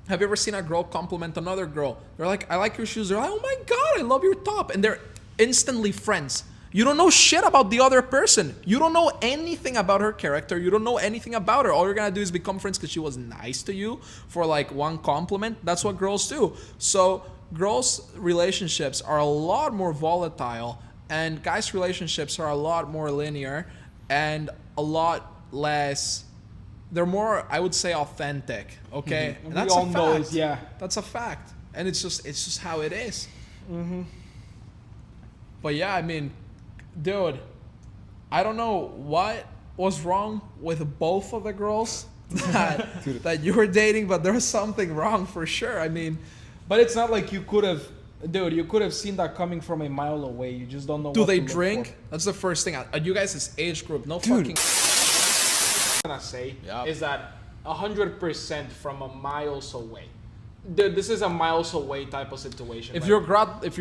have you ever seen a girl compliment another girl? They're like, I like your shoes. They're like, oh my God, I love your top. And they're instantly friends. You don't know shit about the other person. You don't know anything about her character. You don't know anything about her. All you're gonna do is become friends because she was nice to you for like one compliment. That's what girls do. So girls' relationships are a lot more volatile, and guys' relationships are a lot more linear and a lot less. They're more, I would say, authentic. Okay, Mm-hmm. And We that's all a know fact. it, yeah. That's a fact, and it's just how it is. But yeah, I mean, dude, I don't know what was wrong with both of the girls that you were dating, but there was something wrong for sure. I mean, But it's not like you could have Dude, you could have seen that coming from a mile away. You just don't know. Do what they to look drink? for. That's the first thing. At you guys' age group, no Dude. fucking. I'm gonna say Yup. is that 100% from a miles away. Dude, this is a miles away type of situation. If Like, you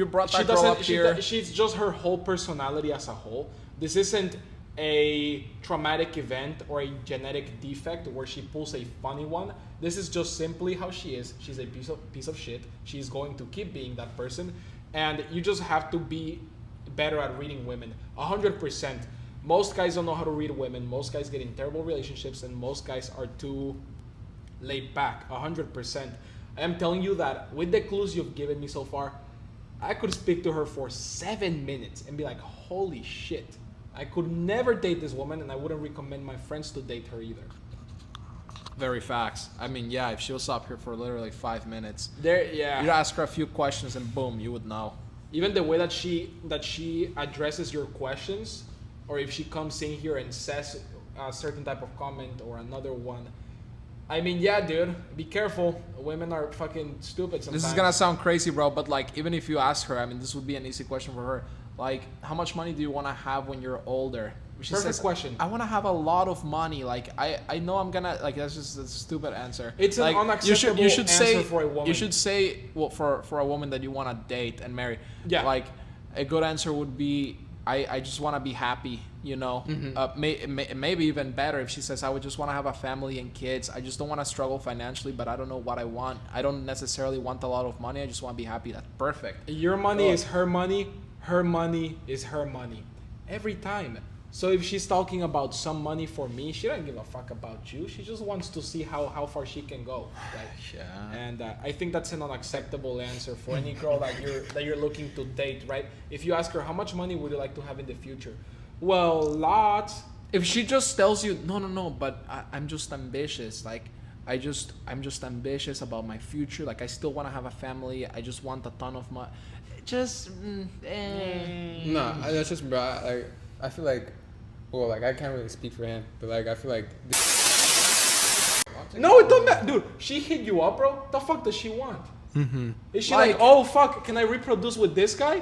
brought she that girl up doesn't. here, She's just her whole personality as a whole. This isn't a traumatic event or a genetic defect where she pulls a funny one. This is just simply how she is. She's a piece of shit. She's going to keep being that person, and you just have to be better at reading women. 100%. Most guys don't know how to read women. Most guys get in terrible relationships, and most guys are too laid back. 100%. I am telling you that with the clues you've given me so far, I could speak to her for 7 minutes and be like, holy shit. I could never date this woman, and I wouldn't recommend my friends to date her either. very facts. I mean, yeah, if she was up here for literally 5 minutes, Yeah. you'd ask her a few questions and boom, you would know. Even the way that she addresses your questions, or if she comes in here and says a certain type of comment or another one. I mean, yeah, dude, be careful. Women are fucking stupid sometimes. This is gonna sound crazy, bro, but like, even if you ask her, I mean, this would be an easy question for her. Like, how much money do you want to have when you're older? She Perfect says, question. I want to have a lot of money. Like, I know I'm gonna, like, that's just a stupid answer. It's an like, unacceptable answer answer for a woman. You should say, well, for a woman that you want to date and marry. Yeah. Like, a good answer would be, I just want to be happy, you know? Maybe even better if she says, I would just want to have a family and kids. I just don't want to struggle financially, but I don't know what I want. I don't necessarily want a lot of money. I just want to be happy. That's perfect. Your money is her money. Her money is her money. Every time. So if she's talking about some money for me, she doesn't give a fuck about you. She just wants to see how far she can go. Right? Yeah. And I think that's an unacceptable answer for any girl that you're looking to date, right? If you ask her how much money would you like to have in the future, well, lots. If she just tells you, no, but I'm just ambitious. Like, I'm just ambitious about my future. Like, I still want to have a family. I just want a ton of money. No, that's just bro. Like, I feel like, well, like I can't really speak for him, but like I feel like. No, it don't matter, dude. She hit you up, bro. The fuck does she want? Is she like, oh fuck, can I reproduce with this guy?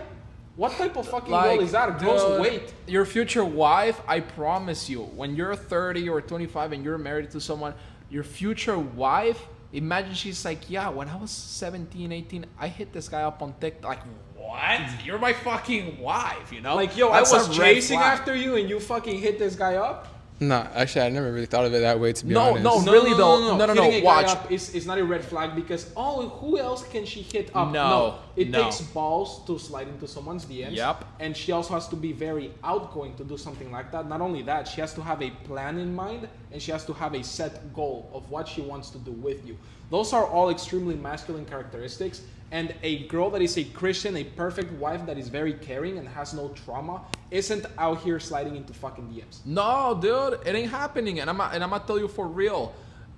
What type of fucking girl is that? Girls dude, wait. Your future wife, I promise you, when you're 30 or 25 and you're married to someone, your future wife, imagine she's like, yeah, when I was 17, 18, I hit this guy up on TikTok. Like, what? You're my fucking wife, you know? Like, yo, That's I a was red chasing flag. after you and you fucking hit this guy up? No, actually, I never really thought of it that way. To be No, honest. no. Really though, no, Hitting a guy watch. up is not a red flag because, oh, who else can she hit up? No, It no. takes balls to slide into someone's DMs. Yep. And she also has to be very outgoing to do something like that. Not only that, she has to have a plan in mind and she has to have a set goal of what she wants to do with you. Those are all extremely masculine characteristics. And a girl that is a Christian, a perfect wife that is very caring and has no trauma, isn't out here sliding into fucking DMs. No, dude, it ain't happening. And I'm gonna tell you for real.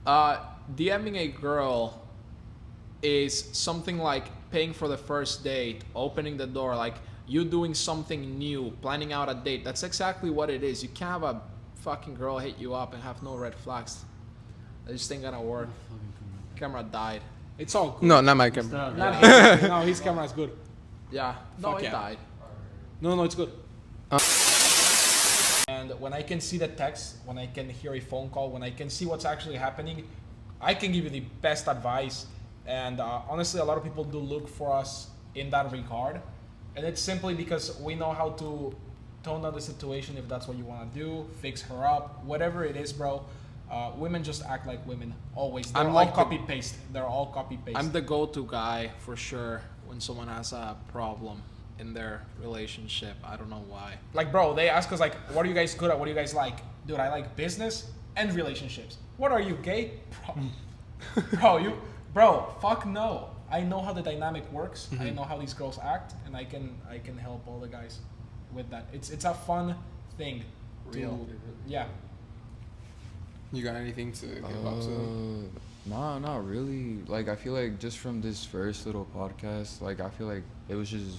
DMing a girl is something like paying for the first date, opening the door, like you doing something new, planning out a date. That's exactly what it is. You can't have a fucking girl hit you up and have no red flags. That just ain't gonna work. Camera died. It's all good. No, not my camera. Not his. No, his camera is good. Yeah. No, Fuck it yeah. died. No, it's good. And when I can see the text, when I can hear a phone call, when I can see what's actually happening, I can give you the best advice. And honestly, a lot of people do look for us in that regard. And it's simply because we know how to tone down the situation if that's what you want to do, fix her up, whatever it is, bro. Women just act like women, always. They're I'm all like the- copy-paste. They're all copy-paste. I'm the go-to guy for sure when someone has a problem in their relationship. I don't know why. Like, bro, they ask us, like, what are you guys good at? What do you guys like? Dude, I like business and relationships. What are you, gay? Bro, fuck no. I know how the dynamic works. I know how these girls act, and I can help all the guys with that. It's a fun thing. Real. Yeah. You got anything to give up to? Nah, not really. Like, I feel like just from this first little podcast, like, I feel like it was just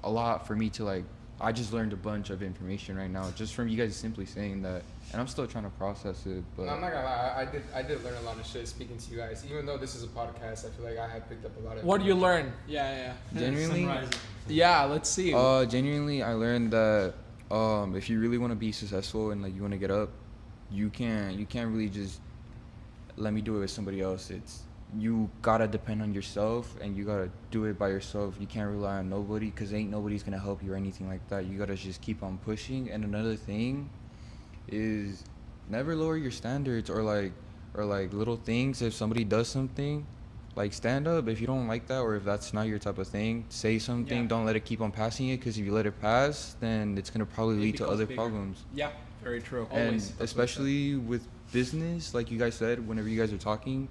a lot for me to, like, I just learned a bunch of information right now just from you guys simply saying that, and I'm still trying to process it. But I'm not gonna lie, I did learn a lot of shit speaking to you guys. Even though this is a podcast, I feel like I have picked up a lot of. What do you learn? Yeah. genuinely, Yeah, let's see. genuinely, I learned that if you really want to be successful and like you want to get up, you can't really just let me do it with somebody else. It's you gotta depend on yourself and you gotta do it by yourself. You can't rely on nobody because ain't nobody's gonna help you or anything like that. You gotta just keep on pushing. And another thing is never lower your standards or like little things. If somebody does something, like stand up. If you don't like that or if that's not your type of thing, say something. Yeah. Don't let it keep on passing it, because if you let it pass, then it's gonna probably lead to becomes other bigger. problems. Yeah, very true. And Always. especially with business, like you guys said, whenever you guys are talking,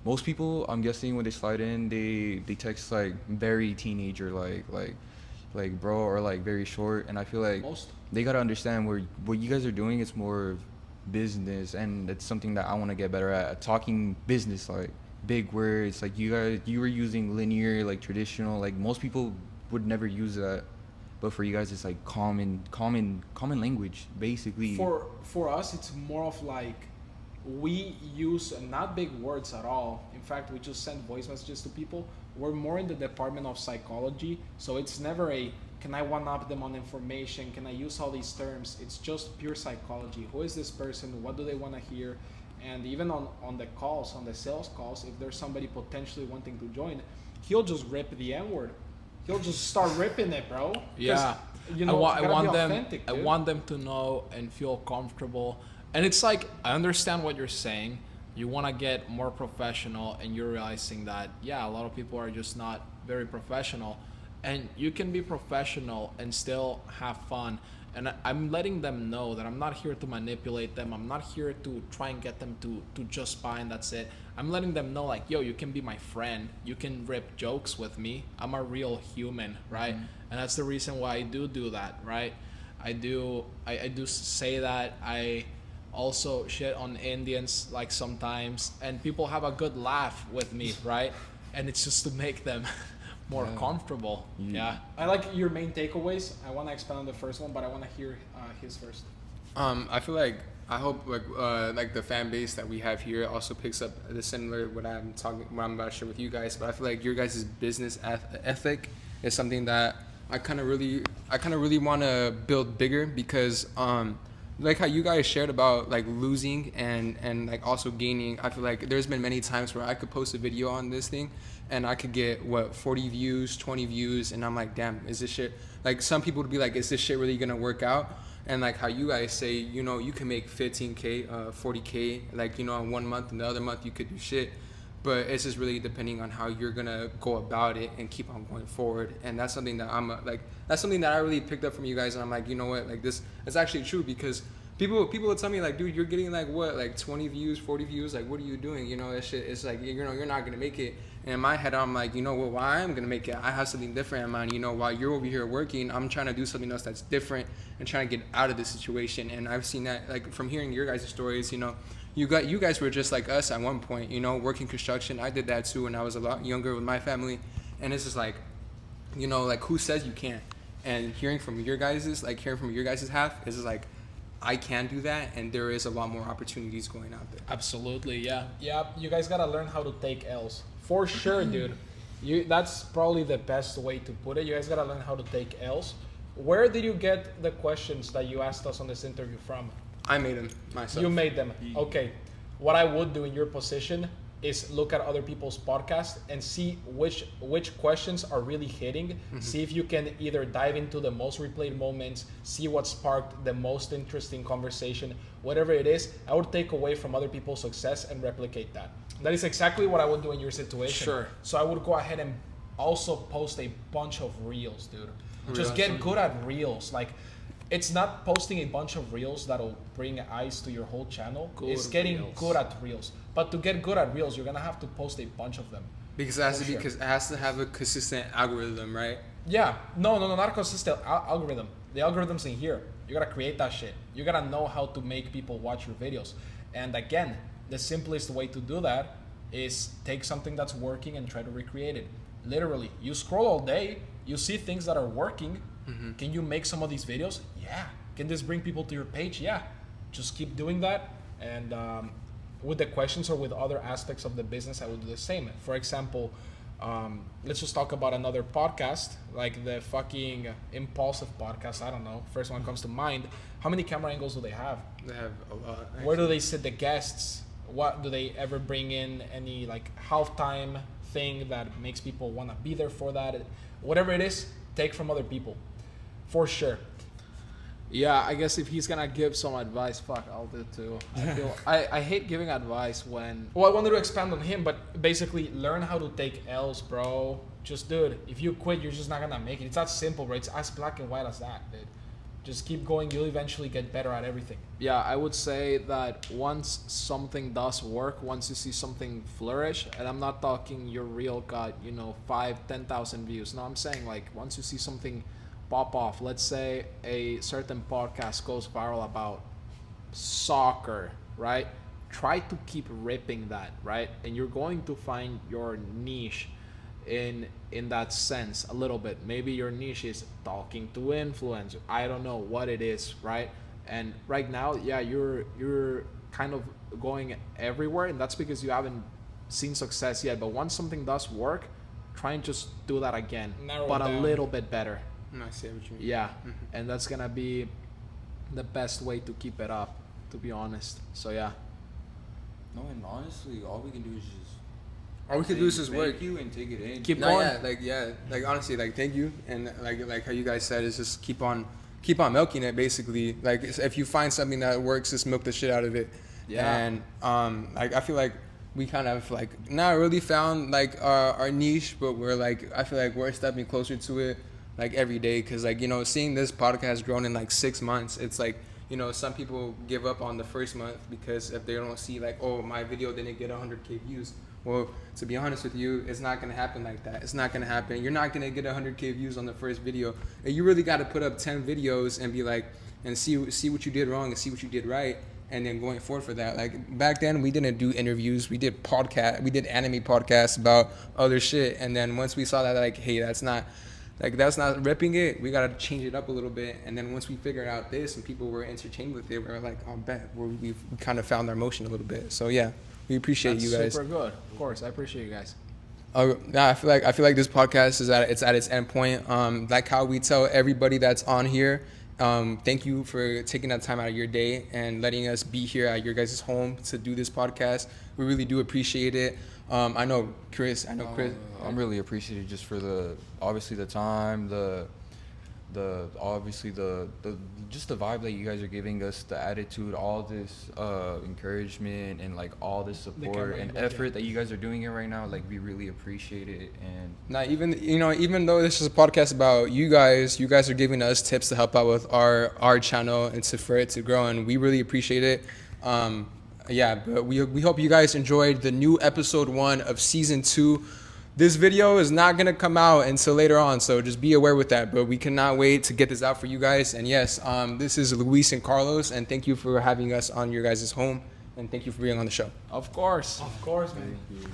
most people, I'm guessing, when they slide in, they text like very teenager, like bro, or like very short. And I feel like Most. they gotta understand where what you guys are doing is more of business, and it's something that I want to get better at talking business, like big words. Like you were using linear, like traditional, like most people would never use that, but for you guys it's like common language basically. For us, it's more of like we use not big words at all. In fact, we just send voice messages to people. We're more in the department of psychology, so it's never a can I one up them on information, can I use all these terms. It's just pure psychology. Who is this person, what do they want to hear? And even on the calls, on the sales calls, if there's somebody potentially wanting to join, he'll just rip the N word. He'll just start ripping it, bro. 'Cause, Yeah. you know, I gotta want be them. authentic, I dude. want them to know and feel comfortable. And it's like I understand what you're saying. You want to get more professional, and you're realizing that yeah, a lot of people are just not very professional, and you can be professional and still have fun. And I'm letting them know that I'm not here to manipulate them. I'm not here to try and get them to just buy and that's it. I'm letting them know like, yo, you can be my friend. You can rip jokes with me. I'm a real human, right? And that's the reason why I do that, right? I do say that. I also shit on Indians like sometimes, and people have a good laugh with me, right? And it's just to make them more comfortable. Yeah. I like your main takeaways. I want to expand on the first one, but I want to hear his first. I feel like I hope like the fan base that we have here also picks up the similar what I'm about to share with you guys. But I feel like your guys' business ethic is something that I kind of really want to build bigger, because like how you guys shared about like losing and like also gaining. I feel like there's been many times where I could post a video on this thing and I could get 40 views, 20 views, and I'm like, damn, is this shit, like some people would be like, is this shit really gonna work out? And like how you guys say, you know, you can make 15K, 40K, like, you know, in 1 month, and the other month you could do shit. But it's just really depending on how you're gonna go about it and keep on going forward. And that's something that that's something that I really picked up from you guys. And I'm like, you know what, like this is actually true, because people would tell me like, dude, you're getting like what, like 20 views, 40 views, like what are you doing? You know, that shit, it's like, you know, you're not gonna make it. And in my head, I'm like, you know what, while I am gonna make it, I have something different in mind. You know, while you're over here working, I'm trying to do something else that's different and trying to get out of this situation. And I've seen that, like from hearing your guys' stories, you know, you guys were just like us at one point, you know, working construction. I did that too when I was a lot younger with my family. And it's just like, you know, like who says you can't? And hearing from your guys' half is just like, I can do that, and there is a lot more opportunities going out there. Absolutely. Yeah. Yeah, you guys gotta learn how to take L's. For sure, dude. That's probably the best way to put it. You guys gotta learn how to take L's. Where did you get the questions that you asked us on this interview from? I made them myself. You made them. Okay. What I would do in your position is look at other people's podcasts and see which questions are really hitting. See if you can either dive into the most replayed moments, see what sparked the most interesting conversation, whatever it is. I would take away from other people's success and replicate that. That is exactly what I would do in your situation. Sure. So I would go ahead and also post a bunch of reels, dude. Just get good at reels. Like, it's not posting a bunch of reels that'll bring eyes to your whole channel. It's getting good at reels. But to get good at reels, you're gonna have to post a bunch of them. Because it has to have a consistent algorithm, right? Yeah. No, not a consistent algorithm. The algorithm's in here. You gotta create that shit. You gotta know how to make people watch your videos. And again, the simplest way to do that is take something that's working and try to recreate it. Literally, you scroll all day, you see things that are working, Can you make some of these videos? Yeah. Can this bring people to your page? Yeah. Just keep doing that. And with the questions or with other aspects of the business, I will do the same. For example, let's just talk about another podcast, like the fucking Impulsive podcast. I don't know. First one comes to mind. How many camera angles do they have? They have a lot. Actually. Where do they sit the guests? What do they ever bring in? Any like halftime thing that makes people want to be there for that? Whatever it is, take from other people, for sure. Yeah, I guess if he's gonna give some advice, fuck, I'll do too. I hate giving advice when. Well, I wanted to expand on him, but basically learn how to take L's, bro. Just dude, if you quit, you're just not gonna make it. It's that simple, bro. It's as black and white as that, dude. Just keep going. You'll eventually get better at everything. Yeah, I would say that once something does work, once you see something flourish, and I'm not talking your reel got 5,000-10,000 views. No, I'm saying like once you see something pop off. Let's say a certain podcast goes viral about soccer, right? Try to keep ripping that, right? And you're going to find your niche in that sense a little bit. Maybe your niche is talking to influencers. I don't know what it is, right? And right now, yeah, you're kind of going everywhere, and that's because you haven't seen success yet. But once something does work, try and just do that again, but a little bit better. I see what you mean. Yeah, and that's gonna be the best way to keep it up, to be honest. So yeah. No, and honestly, all we can do is just. All we can do is just work. Thank you and take it in. Keep going. Like honestly, like thank you, and like how you guys said is just keep on milking it. Basically, like if you find something that works, just milk the shit out of it. Yeah. And like I feel like we kind of like not really found like our niche, but we're like I feel like we're stepping closer to it like every day, because like seeing this podcast grown in like 6 months, it's like some people give up on the first month because if they don't see like, oh, my video didn't get 100K views. Well, to be honest with you, it's not gonna happen like that. It's not gonna happen. You're not gonna get 100K views on the first video. And you really got to put up 10 videos and be like, and see what you did wrong and see what you did right, and then going forward for that. Like back then, we didn't do interviews. We did anime podcasts about other shit. And then once we saw that, like, hey, that's not ripping it. We gotta change it up a little bit. And then once we figured out this and people were entertained with it, we were like, oh, bet we kind of found our motion a little bit. So yeah, we appreciate you guys. Super good, of course. I appreciate you guys. I feel like this podcast is at its end point. Like how we tell everybody that's on here, thank you for taking that time out of your day and letting us be here at your guys' home to do this podcast. We really do appreciate it. I know Chris. I'm really appreciative just for the time, the obviously the just the vibe that you guys are giving us, the attitude, all this encouragement and like all this support and effort that you guys are doing it right now. Like we really appreciate it. And not even though this is a podcast about you guys are giving us tips to help out with our channel and for it to grow, and we really appreciate it. Yeah, but we hope you guys enjoyed the new episode 1 of season 2. This video is not going to come out until later on, so just be aware with that. But we cannot wait to get this out for you guys. And yes, this is Luis and Carlos, and thank you for having us on your guys' home, and thank you for being on the show. Of course. Of course, man. thank you.